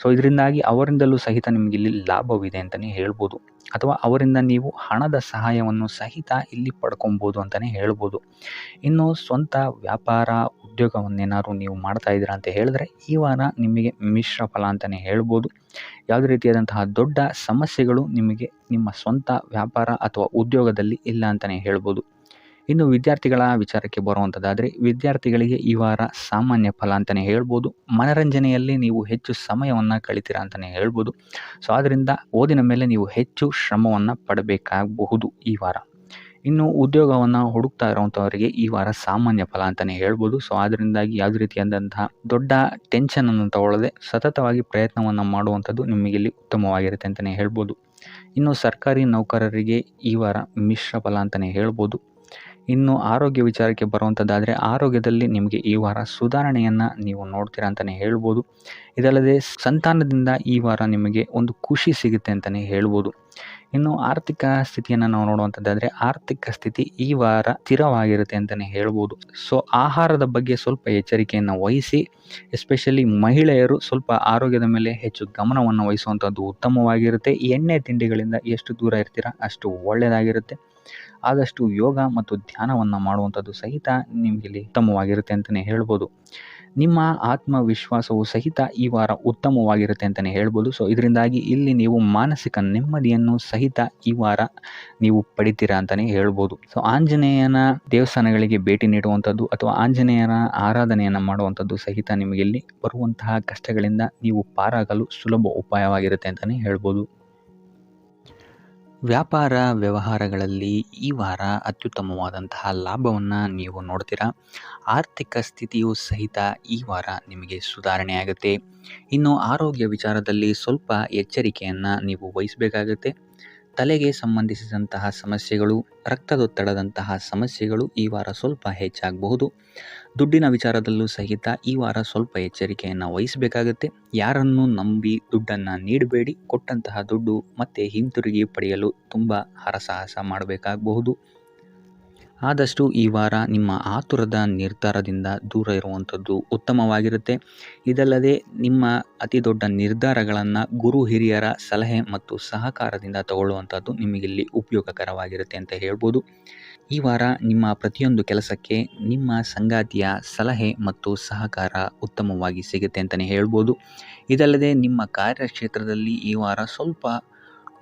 ಸೊ ಇದರಿಂದಾಗಿ ಅವರಿಂದಲೂ ಸಹಿತ ನಿಮಗಿಲ್ಲಿ ಲಾಭವಿದೆ ಅಂತಲೇ ಹೇಳ್ಬೋದು. ಅಥವಾ ಅವರಿಂದ ನೀವು ಹಣದ ಸಹಾಯವನ್ನು ಸಹಿತ ಇಲ್ಲಿ ಪಡ್ಕೊಬೋದು ಅಂತಲೇ ಹೇಳ್ಬೋದು. ಇನ್ನು ಸ್ವಂತ ವ್ಯಾಪಾರ ಉದ್ಯೋಗವನ್ನೇನಾದ್ರು ನೀವು ಮಾಡ್ತಾ ಇದ್ದೀರಾ ಅಂತ ಹೇಳಿದ್ರೆ ಈ ವಾರ ನಿಮಗೆ ಮಿಶ್ರ ಫಲ ಅಂತಲೇ ಹೇಳ್ಬೋದು. ಯಾವುದೇ ರೀತಿಯಾದಂತಹ ದೊಡ್ಡ ಸಮಸ್ಯೆಗಳು ನಿಮಗೆ ನಿಮ್ಮ ಸ್ವಂತ ವ್ಯಾಪಾರ ಅಥವಾ ಉದ್ಯೋಗದಲ್ಲಿ ಇಲ್ಲ ಅಂತಲೇ ಹೇಳ್ಬೋದು. ಇನ್ನು ವಿದ್ಯಾರ್ಥಿಗಳ ವಿಚಾರಕ್ಕೆ ಬರುವಂಥದ್ದಾದರೆ ವಿದ್ಯಾರ್ಥಿಗಳಿಗೆ ಈ ವಾರ ಸಾಮಾನ್ಯ ಫಲ ಅಂತಲೇ ಹೇಳ್ಬೋದು. ಮನರಂಜನೆಯಲ್ಲಿ ನೀವು ಹೆಚ್ಚು ಸಮಯವನ್ನು ಕಳಿತೀರಾ ಅಂತಲೇ ಹೇಳ್ಬೋದು. ಸೊ ಆದ್ದರಿಂದ ಓದಿನ ಮೇಲೆ ನೀವು ಹೆಚ್ಚು ಶ್ರಮವನ್ನು ಪಡಬೇಕಾಗಬಹುದು ಈ ವಾರ. ಇನ್ನು ಉದ್ಯೋಗವನ್ನು ಹುಡುಕ್ತಾ ಇರುವಂಥವರಿಗೆ ಈ ವಾರ ಸಾಮಾನ್ಯ ಫಲ ಅಂತಲೇ ಹೇಳ್ಬೋದು. ಸೊ ಅದರಿಂದಾಗಿ ಯಾವುದೇ ರೀತಿಯಾದಂತಹ ದೊಡ್ಡ ಟೆನ್ಷನನ್ನು ತಗೊಳ್ಳದೆ ಸತತವಾಗಿ ಪ್ರಯತ್ನವನ್ನು ಮಾಡುವಂಥದ್ದು ನಿಮಗೆ ಇಲ್ಲಿ ಉತ್ತಮವಾಗಿರುತ್ತೆ ಅಂತಲೇ ಹೇಳ್ಬೋದು. ಇನ್ನು ಸರ್ಕಾರಿ ನೌಕರರಿಗೆ ಈ ವಾರ ಮಿಶ್ರ ಫಲ ಅಂತಲೇ ಹೇಳ್ಬೋದು. ಇನ್ನು ಆರೋಗ್ಯ ವಿಚಾರಕ್ಕೆ ಬರುವಂಥದ್ದಾದರೆ ಆರೋಗ್ಯದಲ್ಲಿ ನಿಮಗೆ ಈ ವಾರ ಸುಧಾರಣೆಯನ್ನು ನೀವು ನೋಡ್ತೀರಾ ಅಂತಲೇ ಹೇಳ್ಬೋದು. ಇದಲ್ಲದೆ ಸಂತಾನದಿಂದ ಈ ವಾರ ನಿಮಗೆ ಒಂದು ಖುಷಿ ಸಿಗುತ್ತೆ ಅಂತಲೇ ಹೇಳ್ಬೋದು. ಇನ್ನು ಆರ್ಥಿಕ ಸ್ಥಿತಿಯನ್ನು ನಾವು ನೋಡುವಂಥದ್ದಾದರೆ ಆರ್ಥಿಕ ಸ್ಥಿತಿ ಈ ವಾರ ಸ್ಥಿರವಾಗಿರುತ್ತೆ ಅಂತಲೇ ಹೇಳ್ಬೋದು. ಸೊ ಆಹಾರದ ಬಗ್ಗೆ ಸ್ವಲ್ಪ ಎಚ್ಚರಿಕೆಯನ್ನು ವಹಿಸಿ, ಎಸ್ಪೆಷಲಿ ಮಹಿಳೆಯರು ಸ್ವಲ್ಪ ಆರೋಗ್ಯದ ಮೇಲೆ ಹೆಚ್ಚು ಗಮನವನ್ನು ವಹಿಸುವಂಥದ್ದು ಉತ್ತಮವಾಗಿರುತ್ತೆ. ಎಣ್ಣೆ ತಿಂಡಿಗಳಿಂದ ಎಷ್ಟು ದೂರ ಇರ್ತೀರಾ ಅಷ್ಟು ಒಳ್ಳೆಯದಾಗಿರುತ್ತೆ. ಆದಷ್ಟು ಯೋಗ ಮತ್ತು ಧ್ಯಾನವನ್ನು ಮಾಡುವಂಥದ್ದು ಸಹಿತ ನಿಮಗಿಲ್ಲಿ ಉತ್ತಮವಾಗಿರುತ್ತೆ ಅಂತಲೇ ಹೇಳ್ಬೋದು. ನಿಮ್ಮ ಆತ್ಮವಿಶ್ವಾಸವು ಸಹಿತ ಈ ವಾರ ಉತ್ತಮವಾಗಿರುತ್ತೆ ಅಂತಲೇ ಹೇಳ್ಬೋದು. ಸೊ ಇದರಿಂದಾಗಿ ಇಲ್ಲಿ ನೀವು ಮಾನಸಿಕ ನೆಮ್ಮದಿಯನ್ನು ಸಹಿತ ಈ ವಾರ ನೀವು ಪಡಿತೀರಾ ಅಂತಲೇ ಹೇಳ್ಬೋದು. ಸೊ ಆಂಜನೇಯನ ದೇವಸ್ಥಾನಗಳಿಗೆ ಭೇಟಿ ನೀಡುವಂಥದ್ದು ಅಥವಾ ಆಂಜನೇಯನ ಆರಾಧನೆಯನ್ನು ಮಾಡುವಂಥದ್ದು ಸಹಿತ ನಿಮಗಿಲ್ಲಿ ಬರುವಂತಹ ಕಷ್ಟಗಳಿಂದ ನೀವು ಪಾರಾಗಲು ಸುಲಭ ಉಪಾಯವಾಗಿರುತ್ತೆ ಅಂತಲೇ ಹೇಳ್ಬೋದು. ವ್ಯಾಪಾರ ವ್ಯವಹಾರಗಳಲ್ಲಿ ಈ ವಾರ ಅತ್ಯುತ್ತಮವಾದಂತಹ ಲಾಭವನ್ನು ನೀವು ನೋಡ್ತೀರಾ. ಆರ್ಥಿಕ ಸ್ಥಿತಿಯು ಸಹಿತ ಈ ವಾರ ನಿಮಗೆ ಸುಧಾರಣೆಯಾಗುತ್ತೆ. ಇನ್ನು ಆರೋಗ್ಯ ವಿಚಾರದಲ್ಲಿ ಸ್ವಲ್ಪ ಎಚ್ಚರಿಕೆಯನ್ನು ನೀವು ವಹಿಸಬೇಕಾಗುತ್ತೆ. ತಲೆಗೆ ಸಂಬಂಧಿಸಿದಂತಹ ಸಮಸ್ಯೆಗಳು, ರಕ್ತದೊತ್ತಡದಂತಹ ಸಮಸ್ಯೆಗಳು ಈ ವಾರ ಸ್ವಲ್ಪ ಹೆಚ್ಚಾಗಬಹುದು. ದುಡ್ಡಿನ ವಿಚಾರದಲ್ಲೂ ಸಹಿತ ಈ ವಾರ ಸ್ವಲ್ಪ ಎಚ್ಚರಿಕೆಯನ್ನು ವಹಿಸಬೇಕಾಗುತ್ತೆ. ಯಾರನ್ನು ನಂಬಿ ದುಡ್ಡನ್ನು ನೀಡಬೇಡಿ. ಕೊಟ್ಟಂತಹ ದುಡ್ಡು ಮತ್ತೆ ಹಿಂತಿರುಗಿ ಪಡೆಯಲು ತುಂಬ ಹರಸಾಹಸ ಮಾಡಬೇಕಾಗಬಹುದು. ಆದಷ್ಟು ಈ ವಾರ ನಿಮ್ಮ ಆತುರದ ನಿರ್ಧಾರದಿಂದ ದೂರ ಇರುವಂಥದ್ದು ಉತ್ತಮವಾಗಿರುತ್ತೆ. ಇದಲ್ಲದೆ ನಿಮ್ಮ ಅತಿ ದೊಡ್ಡ ನಿರ್ಧಾರಗಳನ್ನು ಗುರು ಹಿರಿಯರ ಸಲಹೆ ಮತ್ತು ಸಹಕಾರದಿಂದ ತಗೊಳ್ಳುವಂಥದ್ದು ನಿಮಗಿಲ್ಲಿ ಉಪಯೋಗಕರವಾಗಿರುತ್ತೆ ಅಂತ ಹೇಳ್ಬೋದು. ಈ ವಾರ ನಿಮ್ಮ ಪ್ರತಿಯೊಂದು ಕೆಲಸಕ್ಕೆ ನಿಮ್ಮ ಸಂಗಾತಿಯ ಸಲಹೆ ಮತ್ತು ಸಹಕಾರ ಉತ್ತಮವಾಗಿ ಸಿಗುತ್ತೆ ಅಂತಲೇ ಹೇಳ್ಬೋದು. ಇದಲ್ಲದೆ ನಿಮ್ಮ ಕಾರ್ಯಕ್ಷೇತ್ರದಲ್ಲಿ ಈ ವಾರ ಸ್ವಲ್ಪ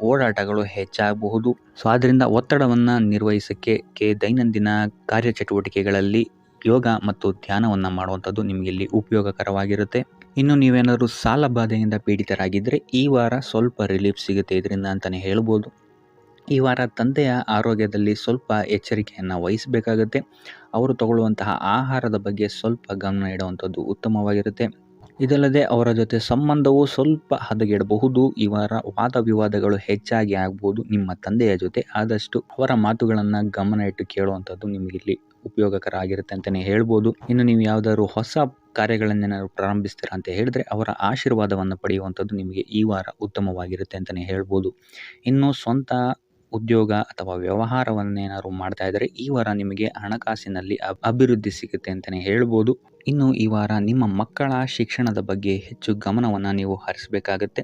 ಓಡಾಟಗಳು ಹೆಚ್ಚಾಗಬಹುದು. ಸೊ ಆದ್ದರಿಂದ ಒತ್ತಡವನ್ನು ನಿರ್ವಹಿಸೋಕ್ಕೆ ದೈನಂದಿನ ಕಾರ್ಯಚಟುವಟಿಕೆಗಳಲ್ಲಿ ಯೋಗ ಮತ್ತು ಧ್ಯಾನವನ್ನು ಮಾಡುವಂಥದ್ದು ನಿಮಗಿಲ್ಲಿ ಉಪಯೋಗಕರವಾಗಿರುತ್ತೆ. ಇನ್ನು ನೀವೇನಾದರೂ ಸಾಲ ಬಾಧೆಯಿಂದ ಪೀಡಿತರಾಗಿದ್ದರೆ ಈ ವಾರ ಸ್ವಲ್ಪ ರಿಲೀಫ್ ಸಿಗುತ್ತೆ ಇದರಿಂದ ಅಂತಲೇ ಹೇಳ್ಬೋದು. ಈ ವಾರ ತಂದೆಯ ಆರೋಗ್ಯದಲ್ಲಿ ಸ್ವಲ್ಪ ಎಚ್ಚರಿಕೆಯನ್ನು ವಹಿಸಬೇಕಾಗುತ್ತೆ. ಅವರು ತಗೊಳ್ಳುವಂತಹ ಆಹಾರದ ಬಗ್ಗೆ ಸ್ವಲ್ಪ ಗಮನ ಇಡುವಂಥದ್ದು ಉತ್ತಮವಾಗಿರುತ್ತೆ. ಇದಲ್ಲದೆ ಅವರ ಜೊತೆ ಸಂಬಂಧವು ಸ್ವಲ್ಪ ಹದಗೆಡಬಹುದು. ಈ ವಾರ ವಾದ ವಿವಾದಗಳು ಹೆಚ್ಚಾಗಿ ಆಗ್ಬೋದು ನಿಮ್ಮ ತಂದೆಯ ಜೊತೆ. ಆದಷ್ಟು ಅವರ ಮಾತುಗಳನ್ನು ಗಮನ ಇಟ್ಟು ಕೇಳುವಂಥದ್ದು ನಿಮಗಿಲ್ಲಿ ಉಪಯೋಗಕರ ಆಗಿರುತ್ತೆ ಅಂತಲೇ ಹೇಳ್ಬೋದು. ಇನ್ನು ನೀವು ಯಾವುದಾದ್ರು ಹೊಸ ಕಾರ್ಯಗಳನ್ನೇನಾದ್ರು ಪ್ರಾರಂಭಿಸ್ತೀರಾ ಅಂತ ಹೇಳಿದ್ರೆ ಅವರ ಆಶೀರ್ವಾದವನ್ನು ಪಡೆಯುವಂಥದ್ದು ನಿಮಗೆ ಈ ವಾರ ಉತ್ತಮವಾಗಿರುತ್ತೆ ಅಂತಲೇ ಹೇಳ್ಬೋದು. ಇನ್ನು ಸ್ವಂತ ಉದ್ಯೋಗ ಅಥವಾ ವ್ಯವಹಾರವನ್ನೇನಾದ್ರು ಮಾಡ್ತಾ ಇದ್ದರೆ ಈ ವಾರ ನಿಮಗೆ ಹಣಕಾಸಿನಲ್ಲಿ ಅಭಿವೃದ್ಧಿ ಸಿಗುತ್ತೆ ಅಂತಲೇ ಹೇಳ್ಬೋದು. ಇನ್ನು ಈ ವಾರ ನಿಮ್ಮ ಮಕ್ಕಳ ಶಿಕ್ಷಣದ ಬಗ್ಗೆ ಹೆಚ್ಚು ಗಮನವನ್ನು ನೀವು ಹರಿಸಬೇಕಾಗತ್ತೆ.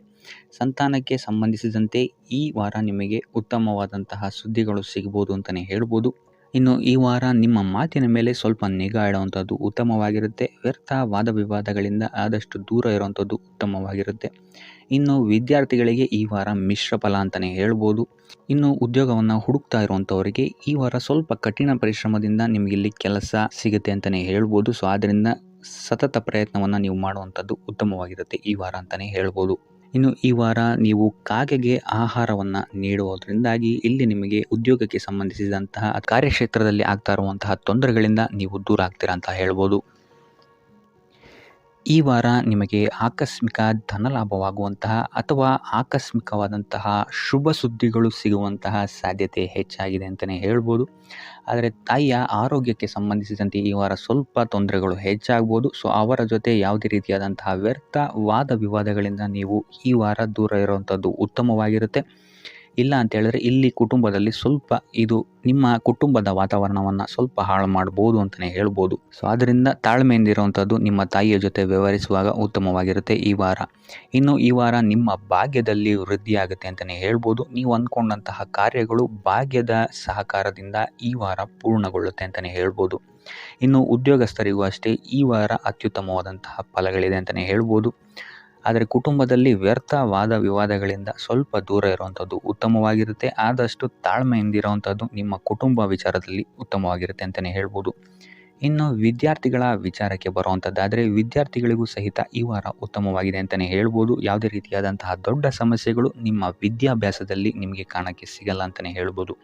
ಸಂತಾನಕ್ಕೆ ಸಂಬಂಧಿಸಿದಂತೆ ಈ ವಾರ ನಿಮಗೆ ಉತ್ತಮವಾದಂತಹ ಸುದ್ದಿಗಳು ಸಿಗ್ಬೋದು ಅಂತಲೇ ಹೇಳ್ಬೋದು. ಇನ್ನು ಈ ವಾರ ನಿಮ್ಮ ಮಾತಿನ ಮೇಲೆ ಸ್ವಲ್ಪ ನಿಗಾ ಇಡುವಂಥದ್ದು ಉತ್ತಮವಾಗಿರುತ್ತೆ. ವ್ಯರ್ಥ ವಾದ ವಿವಾದಗಳಿಂದ ಆದಷ್ಟು ದೂರ ಇರುವಂಥದ್ದು ಉತ್ತಮವಾಗಿರುತ್ತೆ. ಇನ್ನು ವಿದ್ಯಾರ್ಥಿಗಳಿಗೆ ಈ ವಾರ ಮಿಶ್ರ ಫಲ ಅಂತಲೇ ಹೇಳ್ಬೋದು. ಇನ್ನು ಉದ್ಯೋಗವನ್ನು ಹುಡುಕ್ತಾ ಇರುವಂಥವರಿಗೆ ಈ ವಾರ ಸ್ವಲ್ಪ ಕಠಿಣ ಪರಿಶ್ರಮದಿಂದ ನಿಮಗಿಲ್ಲಿ ಕೆಲಸ ಸಿಗುತ್ತೆ ಅಂತಲೇ ಹೇಳ್ಬೋದು. ಸೊ ಆದ್ದರಿಂದ ಸತತ ಪ್ರಯತ್ನವನ್ನು ನೀವು ಮಾಡುವಂಥದ್ದು ಉತ್ತಮವಾಗಿರುತ್ತೆ ಈ ವಾರ ಅಂತಲೇ ಹೇಳ್ಬೋದು. ಇನ್ನು ಈ ವಾರ ನೀವು ಕಾಗೆಗೆ ಆಹಾರವನ್ನು ನೀಡುವುದರಿಂದಾಗಿ ಇಲ್ಲಿ ನಿಮಗೆ ಉದ್ಯೋಗಕ್ಕೆ ಸಂಬಂಧಿಸಿದಂತಹ ಕಾರ್ಯಕ್ಷೇತ್ರದಲ್ಲಿ ಆಗ್ತಾ ಇರುವಂತಹ ತೊಂದರೆಗಳಿಂದ ನೀವು ದೂರ ಆಗ್ತೀರಾ ಅಂತ ಹೇಳ್ಬೋದು. ಈ ವಾರ ನಿಮಗೆ ಆಕಸ್ಮಿಕ ಧನಲಾಭವಾಗುವಂತಹ ಅಥವಾ ಆಕಸ್ಮಿಕವಾದಂತಹ ಶುಭ ಸುದ್ದಿಗಳು ಸಿಗುವಂತಹ ಸಾಧ್ಯತೆ ಹೆಚ್ಚಾಗಿದೆ ಅಂತಲೇ ಹೇಳ್ಬೋದು. ಆದರೆ ತಾಯಿಯ ಆರೋಗ್ಯಕ್ಕೆ ಸಂಬಂಧಿಸಿದಂತೆ ಈ ವಾರ ಸ್ವಲ್ಪ ತೊಂದರೆಗಳು ಹೆಚ್ಚಾಗ್ಬೋದು. ಸೊ ಅವರ ಜೊತೆ ಯಾವುದೇ ರೀತಿಯಾದಂತಹ ವ್ಯರ್ಥ ವಾದ ವಿವಾದಗಳಿಂದ ನೀವು ಈ ವಾರ ದೂರ ಇರುವಂಥದ್ದು ಉತ್ತಮವಾಗಿರುತ್ತೆ. ಇಲ್ಲ ಅಂತ ಹೇಳಿದ್ರೆ ಇಲ್ಲಿ ಕುಟುಂಬದಲ್ಲಿ ಸ್ವಲ್ಪ ಇದು ನಿಮ್ಮ ಕುಟುಂಬದ ವಾತಾವರಣವನ್ನು ಸ್ವಲ್ಪ ಹಾಳು ಮಾಡ್ಬೋದು ಅಂತಲೇ ಹೇಳ್ಬೋದು. ಸೊ ಆದ್ದರಿಂದ ತಾಳ್ಮೆಯಿಂದ ಇರುವಂಥದ್ದು ನಿಮ್ಮ ತಾಯಿಯ ಜೊತೆ ವ್ಯವಹರಿಸುವಾಗ ಉತ್ತಮವಾಗಿರುತ್ತೆ ಈ ವಾರ. ಇನ್ನು ಈ ವಾರ ನಿಮ್ಮ ಭಾಗ್ಯದಲ್ಲಿ ವೃದ್ಧಿಯಾಗುತ್ತೆ ಅಂತಲೇ ಹೇಳ್ಬೋದು. ನೀವು ಅಂದ್ಕೊಂಡಂತಹ ಕಾರ್ಯಗಳು ಭಾಗ್ಯದ ಸಹಕಾರದಿಂದ ಈ ವಾರ ಪೂರ್ಣಗೊಳ್ಳುತ್ತೆ ಅಂತಲೇ ಹೇಳ್ಬೋದು. ಇನ್ನು ಉದ್ಯೋಗಸ್ಥರಿಗೂ ಅಷ್ಟೇ ಈ ವಾರ ಅತ್ಯುತ್ತಮವಾದಂತಹ ಫಲಗಳಿದೆ ಅಂತಲೇ ಹೇಳ್ಬೋದು. ಆದರೆ ಕುಟುಂಬದಲ್ಲಿ ವ್ಯರ್ಥ ವಾದ ವಿವಾದಗಳಿಂದ ಸ್ವಲ್ಪ ದೂರ ಇರುವಂಥದ್ದು ಉತ್ತಮವಾಗಿರುತ್ತೆ. ಆದಷ್ಟು ತಾಳ್ಮೆಯಿಂದಿರುವಂಥದ್ದು ನಿಮ್ಮ ಕುಟುಂಬ ವಿಚಾರದಲ್ಲಿ ಉತ್ತಮವಾಗಿರುತ್ತೆ ಅಂತಲೇ ಹೇಳ್ಬೋದು. ಇನ್ನು ವಿದ್ಯಾರ್ಥಿಗಳ ವಿಚಾರಕ್ಕೆ ಬರುವಂಥದ್ದಾದರೆ ವಿದ್ಯಾರ್ಥಿಗಳಿಗೂ ಸಹಿತ ಈ ವಾರ ಉತ್ತಮವಾಗಿದೆ ಅಂತಲೇ ಹೇಳ್ಬೋದು. ಯಾವುದೇ ರೀತಿಯಾದಂತಹ ದೊಡ್ಡ ಸಮಸ್ಯೆಗಳು ನಿಮ್ಮ ವಿದ್ಯಾಭ್ಯಾಸದಲ್ಲಿ ನಿಮಗೆ ಕಾಣಕ್ಕೆ ಸಿಗಲ್ಲ ಅಂತಲೇ ಹೇಳ್ಬೋದು.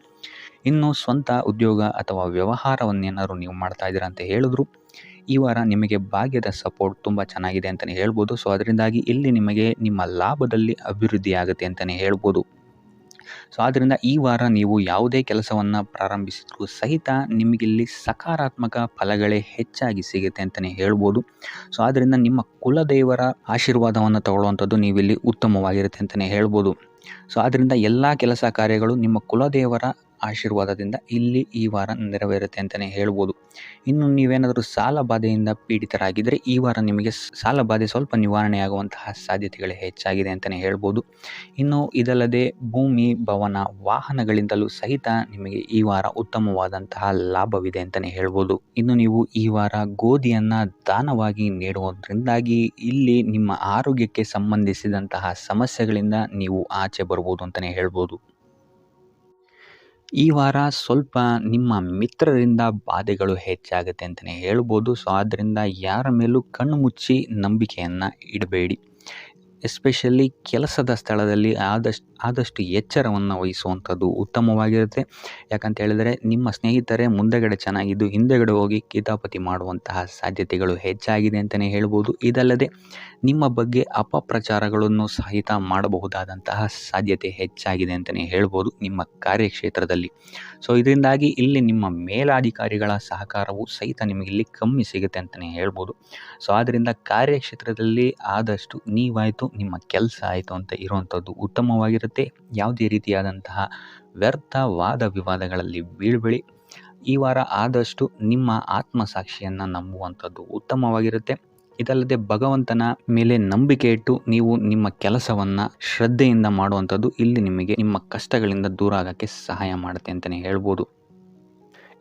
ಇನ್ನು ಸ್ವಂತ ಉದ್ಯೋಗ ಅಥವಾ ವ್ಯವಹಾರವನ್ನೇನಾದ್ರು ನೀವು ಮಾಡ್ತಾ ಇದ್ದೀರಾ ಅಂತ ಹೇಳಿದ್ರು ಈ ವಾರ ನಿಮಗೆ ಭಾಗ್ಯದ ಸಪೋರ್ಟ್ ತುಂಬ ಚೆನ್ನಾಗಿದೆ ಅಂತಲೇ ಹೇಳ್ಬೋದು. ಸೊ ಅದರಿಂದಾಗಿ ಇಲ್ಲಿ ನಿಮಗೆ ನಿಮ್ಮ ಲಾಭದಲ್ಲಿ ಅಭಿವೃದ್ಧಿ ಆಗುತ್ತೆ ಅಂತಲೇ ಹೇಳ್ಬೋದು. ಸೊ ಆದ್ದರಿಂದ ಈ ವಾರ ನೀವು ಯಾವುದೇ ಕೆಲಸವನ್ನು ಪ್ರಾರಂಭಿಸಿದ್ರೂ ಸಹಿತ ನಿಮಗಿಲ್ಲಿ ಸಕಾರಾತ್ಮಕ ಫಲಗಳೇ ಹೆಚ್ಚಾಗಿ ಸಿಗುತ್ತೆ ಅಂತಲೇ ಹೇಳ್ಬೋದು. ಸೊ ಆದ್ದರಿಂದ ನಿಮ್ಮ ಕುಲದೇವರ ಆಶೀರ್ವಾದವನ್ನು ತಗೊಳ್ಳುವಂಥದ್ದು ನೀವಿಲ್ಲಿ ಉತ್ತಮವಾಗಿರುತ್ತೆ ಅಂತಲೇ ಹೇಳ್ಬೋದು. ಸೊ ಆದ್ದರಿಂದ ಎಲ್ಲ ಕೆಲಸ ಕಾರ್ಯಗಳು ನಿಮ್ಮ ಕುಲದೇವರ ಆಶೀರ್ವಾದದಿಂದ ಇಲ್ಲಿ ಈ ವಾರ ನೆರವೇರುತ್ತೆ ಅಂತಲೇ ಹೇಳ್ಬೋದು. ಇನ್ನು ನೀವೇನಾದರೂ ಸಾಲ ಬಾಧೆಯಿಂದ ಪೀಡಿತರಾಗಿದ್ದರೆ ಈ ವಾರ ನಿಮಗೆ ಸಾಲ ಬಾಧೆ ಸ್ವಲ್ಪ ನಿವಾರಣೆಯಾಗುವಂತಹ ಸಾಧ್ಯತೆಗಳು ಹೆಚ್ಚಾಗಿದೆ ಅಂತಲೇ ಹೇಳ್ಬೋದು. ಇನ್ನು ಇದಲ್ಲದೆ ಭೂಮಿ, ಭವನ, ವಾಹನಗಳಿಂದಲೂ ಸಹಿತ ನಿಮಗೆ ಈ ವಾರ ಉತ್ತಮವಾದಂತಹ ಲಾಭವಿದೆ ಅಂತಲೇ ಹೇಳ್ಬೋದು. ಇನ್ನು ನೀವು ಈ ವಾರ ಗೋಧಿಯನ್ನು ದಾನವಾಗಿ ನೀಡುವುದರಿಂದಾಗಿ ಇಲ್ಲಿ ನಿಮ್ಮ ಆರೋಗ್ಯಕ್ಕೆ ಸಂಬಂಧಿಸಿದಂತಹ ಸಮಸ್ಯೆಗಳಿಂದ ನೀವು ಆಚೆ ಬರ್ಬೋದು ಅಂತಲೇ ಹೇಳ್ಬೋದು. ಈ ವಾರ ಸ್ವಲ್ಪ ನಿಮ್ಮ ಮಿತ್ರರಿಂದ ಬಾಧೆಗಳು ಹೆಚ್ಚಾಗುತ್ತೆ ಅಂತಲೇ ಹೇಳ್ಬೋದು. ಸೊ ಆದ್ದರಿಂದ ಯಾರ ಮೇಲೂ ಕಣ್ಣು ಮುಚ್ಚಿ ನಂಬಿಕೆಯನ್ನು ಇಡಬೇಡಿ. ಎಸ್ಪೆಷಲಿ ಕೆಲಸದ ಸ್ಥಳದಲ್ಲಿ ಆದಷ್ಟು ಎಚ್ಚರವನ್ನು ವಹಿಸುವಂಥದ್ದು ಉತ್ತಮವಾಗಿರುತ್ತೆ. ಯಾಕಂತ ಹೇಳಿದರೆ ನಿಮ್ಮ ಸ್ನೇಹಿತರೇ ಮುಂದೆಗಡೆ ಚೆನ್ನಾಗಿದ್ದು ಹಿಂದೆಗಡೆ ಹೋಗಿ ಕಿತಾಪತಿ ಮಾಡುವಂತಹ ಸಾಧ್ಯತೆಗಳು ಹೆಚ್ಚಾಗಿದೆ ಅಂತಲೇ ಹೇಳ್ಬೋದು. ಇದಲ್ಲದೆ ನಿಮ್ಮ ಬಗ್ಗೆ ಅಪಪ್ರಚಾರಗಳನ್ನು ಸಹಿತ ಮಾಡಬಹುದಾದಂತಹ ಸಾಧ್ಯತೆ ಹೆಚ್ಚಾಗಿದೆ ಅಂತಲೇ ಹೇಳ್ಬೋದು ನಿಮ್ಮ ಕಾರ್ಯಕ್ಷೇತ್ರದಲ್ಲಿ. ಸೊ ಇದರಿಂದಾಗಿ ಇಲ್ಲಿ ನಿಮ್ಮ ಮೇಲಾಧಿಕಾರಿಗಳ ಸಹಕಾರವು ಸಹಿತ ನಿಮಗಿಲ್ಲಿ ಕಮ್ಮಿ ಸಿಗುತ್ತೆ ಅಂತಲೇ ಹೇಳ್ಬೋದು. ಸೊ ಆದ್ದರಿಂದ ಕಾರ್ಯಕ್ಷೇತ್ರದಲ್ಲಿ ಆದಷ್ಟು ನೀವಾಯಿತು ನಿಮ್ಮ ಕೆಲಸ ಆಯಿತು ಅಂತ ಇರುವಂಥದ್ದು ಉತ್ತಮವಾಗಿರುತ್ತೆ. ಯಾವುದೇ ರೀತಿಯಾದಂತಹ ವ್ಯರ್ಥ ವಾದ ವಿವಾದಗಳಲ್ಲಿ ಬೀಳ್ಬೇಡಿ. ಈ ವಾರ ಆದಷ್ಟು ನಿಮ್ಮ ಆತ್ಮಸಾಕ್ಷಿಯನ್ನು ನಂಬುವಂಥದ್ದು ಉತ್ತಮವಾಗಿರುತ್ತೆ. ಇದಲ್ಲದೆ ಭಗವಂತನ ಮೇಲೆ ನಂಬಿಕೆ ಇಟ್ಟು ನೀವು ನಿಮ್ಮ ಕೆಲಸವನ್ನು ಶ್ರದ್ಧೆಯಿಂದ ಮಾಡುವಂಥದ್ದು ಇಲ್ಲಿ ನಿಮಗೆ ನಿಮ್ಮ ಕಷ್ಟಗಳಿಂದ ದೂರ ಆಗೋಕ್ಕೆ ಸಹಾಯ ಮಾಡುತ್ತೆ ಅಂತಲೇ ಹೇಳ್ಬೋದು.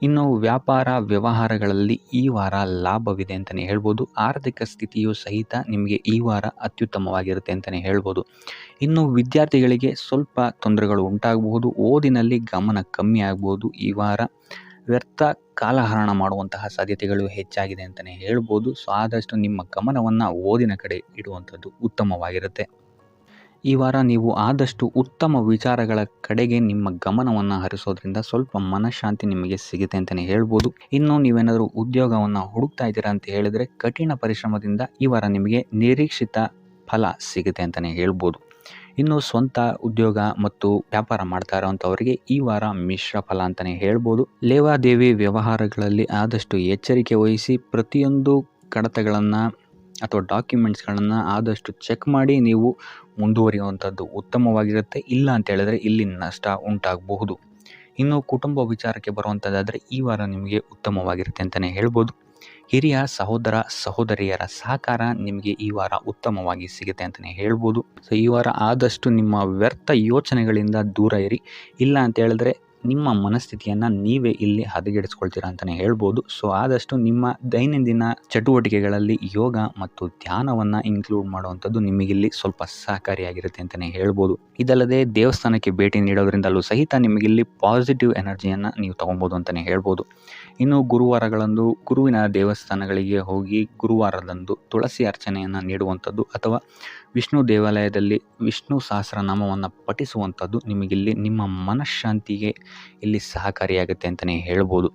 ಇನ್ನು ವ್ಯಾಪಾರ ವ್ಯವಹಾರಗಳಲ್ಲಿ ಈ ವಾರ ಲಾಭವಿದೆ ಅಂತಲೇ ಹೇಳ್ಬೋದು. ಆರ್ಥಿಕ ಸ್ಥಿತಿಯು ಸಹಿತ ನಿಮಗೆ ಈ ವಾರ ಅತ್ಯುತ್ತಮವಾಗಿರುತ್ತೆ ಅಂತಲೇ ಹೇಳ್ಬೋದು. ಇನ್ನು ವಿದ್ಯಾರ್ಥಿಗಳಿಗೆ ಸ್ವಲ್ಪ ತೊಂದರೆಗಳು ಉಂಟಾಗಬಹುದು. ಓದಿನಲ್ಲಿ ಗಮನ ಕಮ್ಮಿ ಆಗ್ಬೋದು. ಈ ವಾರ ವ್ಯರ್ಥ ಕಾಲಹರಣ ಮಾಡುವಂತಹ ಸಾಧ್ಯತೆಗಳು ಹೆಚ್ಚಾಗಿದೆ ಅಂತಲೇ ಹೇಳ್ಬೋದು. ಸೊ ಆದಷ್ಟು ನಿಮ್ಮ ಗಮನವನ್ನು ಓದಿನ ಕಡೆ ಇಡುವಂಥದ್ದು ಉತ್ತಮವಾಗಿರುತ್ತೆ. ಈ ವಾರ ನೀವು ಆದಷ್ಟು ಉತ್ತಮ ವಿಚಾರಗಳ ಕಡೆಗೆ ನಿಮ್ಮ ಗಮನವನ್ನು ಹರಿಸೋದ್ರಿಂದ ಸ್ವಲ್ಪ ಮನಃಶಾಂತಿ ನಿಮಗೆ ಸಿಗುತ್ತೆ ಅಂತಲೇ ಹೇಳ್ಬೋದು. ಇನ್ನು ನೀವೇನಾದರೂ ಉದ್ಯೋಗವನ್ನು ಹುಡುಕ್ತಾ ಇದ್ದೀರಾ ಅಂತ ಹೇಳಿದರೆ ಕಠಿಣ ಪರಿಶ್ರಮದಿಂದ ಈ ವಾರ ನಿಮಗೆ ನಿರೀಕ್ಷಿತ ಫಲ ಸಿಗುತ್ತೆ ಅಂತಲೇ ಹೇಳ್ಬೋದು. ಇನ್ನು ಸ್ವಂತ ಉದ್ಯೋಗ ಮತ್ತು ವ್ಯಾಪಾರ ಮಾಡ್ತಾ ಇರೋವಂಥವರಿಗೆ ಈ ವಾರ ಮಿಶ್ರ ಫಲ ಅಂತಲೇ ಹೇಳ್ಬೋದು. ಲೇವಾದೇವಿ ವ್ಯವಹಾರಗಳಲ್ಲಿ ಆದಷ್ಟು ಎಚ್ಚರಿಕೆ ವಹಿಸಿ ಪ್ರತಿಯೊಂದು ಕಡತಗಳನ್ನು ಅಥವಾ ಡಾಕ್ಯುಮೆಂಟ್ಸ್ಗಳನ್ನು ಆದಷ್ಟು ಚೆಕ್ ಮಾಡಿ ನೀವು ಮುಂದುವರಿಯುವಂಥದ್ದು ಉತ್ತಮವಾಗಿರುತ್ತೆ. ಇಲ್ಲ ಅಂತ ಹೇಳಿದ್ರೆ ಇಲ್ಲಿ ನಷ್ಟ ಉಂಟಾಗಬಹುದು. ಇನ್ನು ಕುಟುಂಬ ವಿಚಾರಕ್ಕೆ ಬರುವಂಥದ್ದಾದರೆ ಈ ವಾರ ನಿಮಗೆ ಉತ್ತಮವಾಗಿರುತ್ತೆ ಅಂತಲೇ ಹೇಳ್ಬೋದು. ಹಿರಿಯ ಸಹೋದರ ಸಹೋದರಿಯರ ಸಹಕಾರ ನಿಮಗೆ ಈ ವಾರ ಉತ್ತಮವಾಗಿ ಸಿಗುತ್ತೆ ಅಂತಲೇ ಹೇಳ್ಬೋದು. ಸೊ ಈ ವಾರ ಆದಷ್ಟು ನಿಮ್ಮ ವ್ಯರ್ಥ ಯೋಚನೆಗಳಿಂದ ದೂರ ಇರಿ. ಇಲ್ಲ ಅಂತ ಹೇಳಿದ್ರೆ ನಿಮ್ಮ ಮನಸ್ಥಿತಿಯನ್ನು ನೀವೇ ಇಲ್ಲಿ ಹದಗೆಡಿಸ್ಕೊಳ್ತೀರಾ ಅಂತಲೇ ಹೇಳ್ಬೋದು. ಸೊ ಆದಷ್ಟು ನಿಮ್ಮ ದೈನಂದಿನ ಚಟುವಟಿಕೆಗಳಲ್ಲಿ ಯೋಗ ಮತ್ತು ಧ್ಯಾನವನ್ನು ಇನ್ಕ್ಲೂಡ್ ಮಾಡುವಂಥದ್ದು ನಿಮಗಿಲ್ಲಿ ಸ್ವಲ್ಪ ಸಹಕಾರಿಯಾಗಿರುತ್ತೆ ಅಂತಲೇ ಹೇಳ್ಬೋದು. ಇದಲ್ಲದೆ ದೇವಸ್ಥಾನಕ್ಕೆ ಭೇಟಿ ನೀಡೋದ್ರಿಂದಲೂ ಸಹಿತ ನಿಮಗಿಲ್ಲಿ ಪಾಸಿಟಿವ್ ಎನರ್ಜಿಯನ್ನು ನೀವು ತೊಗೊಬೋದು ಅಂತಲೇ ಹೇಳ್ಬೋದು. ಇನ್ನು ಗುರುವಾರಗಳಂದು ಗುರುವಿನ ದೇವಸ್ಥಾನಗಳಿಗೆ ಹೋಗಿ ಗುರುವಾರದಂದು ತುಳಸಿ ಅರ್ಚನೆಯನ್ನು ನೀಡುವಂಥದ್ದು ಅಥವಾ ವಿಷ್ಣು ದೇವಾಲಯದಲ್ಲಿ ವಿಷ್ಣು ಸಹಸ್ರನಾಮವನ್ನು ಪಠಿಸುವಂಥದ್ದು ನಿಮಗಿಲ್ಲಿ ನಿಮ್ಮ ಮನಃಶಾಂತಿಗೆ ಇಲ್ಲಿ ಸಹಕಾರಿಯಾಗುತ್ತೆ ಅಂತಲೇ ಹೇಳ್ಬೋದು.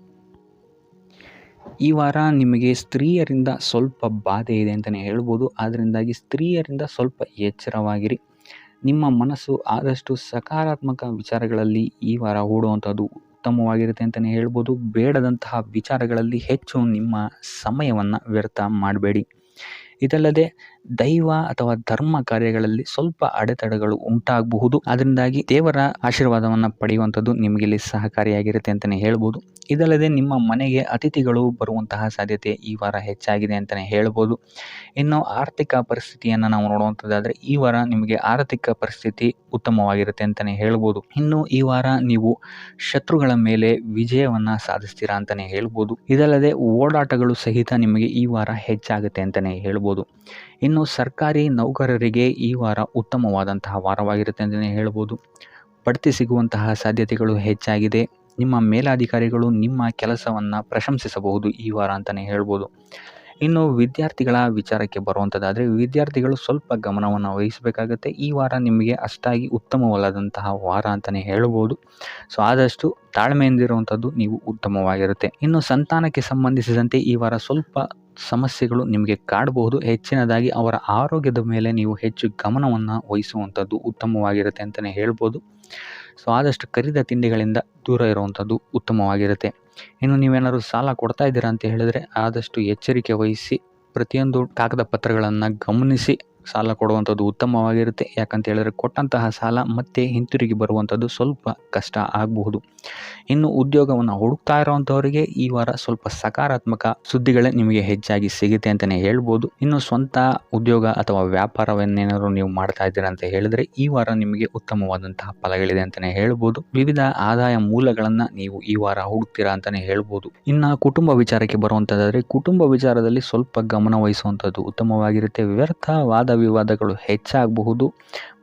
ಈ ವಾರ ನಿಮಗೆ ಸ್ತ್ರೀಯರಿಂದ ಸ್ವಲ್ಪ ಬಾಧೆ ಇದೆ ಅಂತಲೇ ಹೇಳ್ಬೋದು. ಅದರಿಂದಾಗಿ ಸ್ತ್ರೀಯರಿಂದ ಸ್ವಲ್ಪ ಎಚ್ಚರವಾಗಿರಿ. ನಿಮ್ಮ ಮನಸ್ಸು ಆದಷ್ಟು ಸಕಾರಾತ್ಮಕ ವಿಚಾರಗಳಲ್ಲಿ ಈ ವಾರ ಹೂಡುವಂಥದ್ದು ಉತ್ತಮವಾಗಿರುತ್ತೆ ಅಂತಲೇ ಹೇಳ್ಬೋದು. ಬೇಡದಂತಹ ವಿಚಾರಗಳಲ್ಲಿ ಹೆಚ್ಚು ನಿಮ್ಮ ಸಮಯವನ್ನು ವ್ಯರ್ಥ ಮಾಡಬೇಡಿ. ಇದಲ್ಲದೆ ದೈವ ಅಥವಾ ಧರ್ಮ ಕಾರ್ಯಗಳಲ್ಲಿ ಸ್ವಲ್ಪ ಅಡೆತಡೆಗಳು ಉಂಟಾಗಬಹುದು. ಅದರಿಂದಾಗಿ ದೇವರ ಆಶೀರ್ವಾದವನ್ನು ಪಡೆಯುವಂಥದ್ದು ನಿಮಗಿಲ್ಲಿ ಸಹಕಾರಿಯಾಗಿರುತ್ತೆ ಅಂತಲೇ ಹೇಳ್ಬೋದು. ಇದಲ್ಲದೆ ನಿಮ್ಮ ಮನೆಗೆ ಅತಿಥಿಗಳು ಬರುವಂತಹ ಸಾಧ್ಯತೆ ಈ ವಾರ ಹೆಚ್ಚಾಗಿದೆ ಅಂತಲೇ ಹೇಳ್ಬೋದು. ಇನ್ನು ಆರ್ಥಿಕ ಪರಿಸ್ಥಿತಿಯನ್ನು ನಾವು ನೋಡುವಂಥದ್ದಾದರೆ ಈ ವಾರ ನಿಮಗೆ ಆರ್ಥಿಕ ಪರಿಸ್ಥಿತಿ ಉತ್ತಮವಾಗಿರುತ್ತೆ ಅಂತಲೇ ಹೇಳ್ಬೋದು. ಇನ್ನು ಈ ವಾರ ನೀವು ಶತ್ರುಗಳ ಮೇಲೆ ವಿಜಯವನ್ನು ಸಾಧಿಸ್ತೀರಾ ಅಂತಲೇ ಹೇಳ್ಬೋದು. ಇದಲ್ಲದೆ ಓಡಾಟಗಳು ಸಹಿತ ನಿಮಗೆ ಈ ವಾರ ಹೆಚ್ಚಾಗುತ್ತೆ ಅಂತಲೇ ಹೇಳ್ಬೋದು. ಇನ್ನು ಸರ್ಕಾರಿ ನೌಕರರಿಗೆ ಈ ವಾರ ಉತ್ತಮವಾದಂತಹ ವಾರವಾಗಿರುತ್ತೆ ಅಂತಲೇ ಹೇಳ್ಬೋದು. ಬಡ್ತಿ ಸಿಗುವಂತಹ ಸಾಧ್ಯತೆಗಳು ಹೆಚ್ಚಾಗಿದೆ. ನಿಮ್ಮ ಮೇಲಾಧಿಕಾರಿಗಳು ನಿಮ್ಮ ಕೆಲಸವನ್ನು ಪ್ರಶಂಸಿಸಬಹುದು ಈ ವಾರ ಅಂತಲೇ ಹೇಳ್ಬೋದು. ಇನ್ನು ವಿದ್ಯಾರ್ಥಿಗಳ ವಿಚಾರಕ್ಕೆ ಬರುವಂಥದ್ದಾದರೆ ವಿದ್ಯಾರ್ಥಿಗಳು ಸ್ವಲ್ಪ ಗಮನವನ್ನು ವಹಿಸಬೇಕಾಗತ್ತೆ. ಈ ವಾರ ನಿಮಗೆ ಅಷ್ಟಾಗಿ ಉತ್ತಮವಲ್ಲದಂತಹ ವಾರ ಅಂತಲೇ ಹೇಳ್ಬೋದು. ಸೊ ಆದಷ್ಟು ತಾಳ್ಮೆಯಿಂದಿರುವಂಥದ್ದು ನೀವು ಉತ್ತಮವಾಗಿರುತ್ತೆ. ಇನ್ನು ಸಂತಾನಕ್ಕೆ ಸಂಬಂಧಿಸಿದಂತೆ ಈ ವಾರ ಸ್ವಲ್ಪ ಸಮಸ್ಯೆಗಳು ನಿಮಗೆ ಕಾಡಬಹುದು. ಹೆಚ್ಚಿನದಾಗಿ ಅವರ ಆರೋಗ್ಯದ ಮೇಲೆ ನೀವು ಹೆಚ್ಚು ಗಮನವನ್ನು ವಹಿಸುವಂಥದ್ದು ಉತ್ತಮವಾಗಿರುತ್ತೆ ಅಂತಲೇ ಹೇಳ್ಬೋದು. ಸೊ ಆದಷ್ಟು ಕರಿದ ತಿಂಡಿಗಳಿಂದ ದೂರ ಇರುವಂಥದ್ದು ಉತ್ತಮವಾಗಿರುತ್ತೆ. ಇನ್ನು ನೀವೇನಾದ್ರು ಸಾಲ ಕೊಡ್ತಾ ಇದ್ದೀರಾ ಅಂತ ಹೇಳಿದ್ರೆ ಆದಷ್ಟು ಎಚ್ಚರಿಕೆ ವಹಿಸಿ ಪ್ರತಿಯೊಂದು ಕಾಗದ ಪತ್ರಗಳನ್ನು ಗಮನಿಸಿ ಸಾಲ ಕೊಡುವಂಥದ್ದು ಉತ್ತಮವಾಗಿರುತ್ತೆ. ಯಾಕಂತ ಹೇಳಿದ್ರೆ ಕೊಟ್ಟಂತಹ ಸಾಲ ಮತ್ತೆ ಹಿಂತಿರುಗಿ ಬರುವಂಥದ್ದು ಸ್ವಲ್ಪ ಕಷ್ಟ ಆಗಬಹುದು. ಇನ್ನು ಉದ್ಯೋಗವನ್ನು ಹುಡುಕ್ತಾ ಇರೋವಂಥವರಿಗೆ ಈ ವಾರ ಸ್ವಲ್ಪ ಸಕಾರಾತ್ಮಕ ಸುದ್ದಿಗಳೇ ನಿಮಗೆ ಹೆಚ್ಚಾಗಿ ಸಿಗುತ್ತೆ ಅಂತಲೇ ಹೇಳ್ಬೋದು. ಇನ್ನು ಸ್ವಂತ ಉದ್ಯೋಗ ಅಥವಾ ವ್ಯಾಪಾರವನ್ನೇನಾದ್ರು ನೀವು ಮಾಡ್ತಾ ಇದ್ದೀರಾ ಅಂತ ಹೇಳಿದ್ರೆ ಈ ವಾರ ನಿಮಗೆ ಉತ್ತಮವಾದಂತಹ ಫಲಗಳಿದೆ ಅಂತಲೇ ಹೇಳ್ಬೋದು. ವಿವಿಧ ಆದಾಯ ಮೂಲಗಳನ್ನು ನೀವು ಈ ವಾರ ಹುಡುಕ್ತೀರಾ ಅಂತಲೇ ಹೇಳ್ಬೋದು. ಇನ್ನು ಕುಟುಂಬ ವಿಚಾರಕ್ಕೆ ಬರುವಂಥದ್ದಾದರೆ ಕುಟುಂಬ ವಿಚಾರದಲ್ಲಿ ಸ್ವಲ್ಪ ಗಮನ ವಹಿಸುವಂಥದ್ದು ಉತ್ತಮವಾಗಿರುತ್ತೆ. ವ್ಯರ್ಥ ವಾದ ವಿವಾದಗಳು ಹೆಚ್ಚಾಗಬಹುದು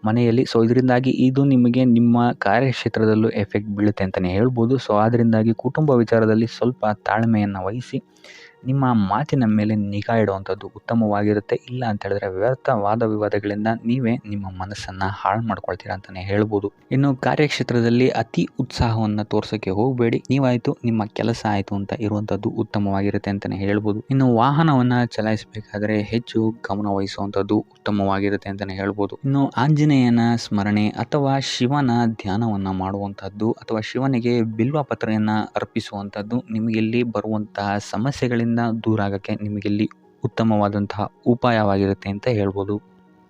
ಮನೆಯಲ್ಲಿ. ಸೊ ಇದರಿಂದಾಗಿ ಇದು ನಿಮಗೆ ನಿಮ್ಮ ಕಾರ್ಯಕ್ಷೇತ್ರದಲ್ಲೂ ಎಫೆಕ್ಟ್ ಬೀಳುತ್ತೆ ಅಂತಲೇ ಹೇಳ್ಬೋದು. ಸೊ ಅದರಿಂದಾಗಿ ಕುಟುಂಬ ವಿಚಾರದಲ್ಲಿ ಸ್ವಲ್ಪ ತಾಳ್ಮೆಯನ್ನು ವಹಿಸಿ ನಿಮ್ಮ ಮಾತಿನ ಮೇಲೆ ನಿಗಾ ಇಡುವಂಥದ್ದು ಉತ್ತಮವಾಗಿರುತ್ತೆ. ಇಲ್ಲ ಅಂತ ಹೇಳಿದ್ರೆ ವ್ಯರ್ಥ ವಾದ ವಿವಾದಗಳಿಂದ ನೀವೇ ನಿಮ್ಮ ಮನಸ್ಸನ್ನು ಹಾಳು ಮಾಡ್ಕೊಳ್ತೀರಾ ಅಂತಲೇ ಹೇಳ್ಬೋದು. ಇನ್ನು ಕಾರ್ಯಕ್ಷೇತ್ರದಲ್ಲಿ ಅತಿ ಉತ್ಸಾಹವನ್ನು ತೋರ್ಸೋಕ್ಕೆ ಹೋಗಬೇಡಿ. ನೀವಾಯಿತು ನಿಮ್ಮ ಕೆಲಸ ಆಯಿತು ಅಂತ ಇರುವಂಥದ್ದು ಉತ್ತಮವಾಗಿರುತ್ತೆ ಅಂತಲೇ ಹೇಳ್ಬೋದು. ಇನ್ನು ವಾಹನವನ್ನು ಚಲಾಯಿಸಬೇಕಾದ್ರೆ ಹೆಚ್ಚು ಗಮನ ವಹಿಸುವಂಥದ್ದು ಉತ್ತಮವಾಗಿರುತ್ತೆ ಅಂತಲೇ ಹೇಳ್ಬೋದು. ಇನ್ನು ಆಂಜನೇಯನ ಸ್ಮರಣೆ ಅಥವಾ ಶಿವನ ಧ್ಯಾನವನ್ನು ಮಾಡುವಂಥದ್ದು ಅಥವಾ ಶಿವನಿಗೆ ಬಿಲ್ವ ಪತ್ರೆಯನ್ನು ಅರ್ಪಿಸುವಂಥದ್ದು ನಿಮಗಿಲ್ಲಿ ಬರುವಂತಹ ಸಮಸ್ಯೆಗಳಿಂದ ದೂರ ಆಗೋಕ್ಕೆ ನಿಮಗಿಲ್ಲಿ ಉತ್ತಮವಾದಂತಹ ಉಪಾಯವಾಗಿರುತ್ತೆ ಅಂತ ಹೇಳ್ಬೋದು.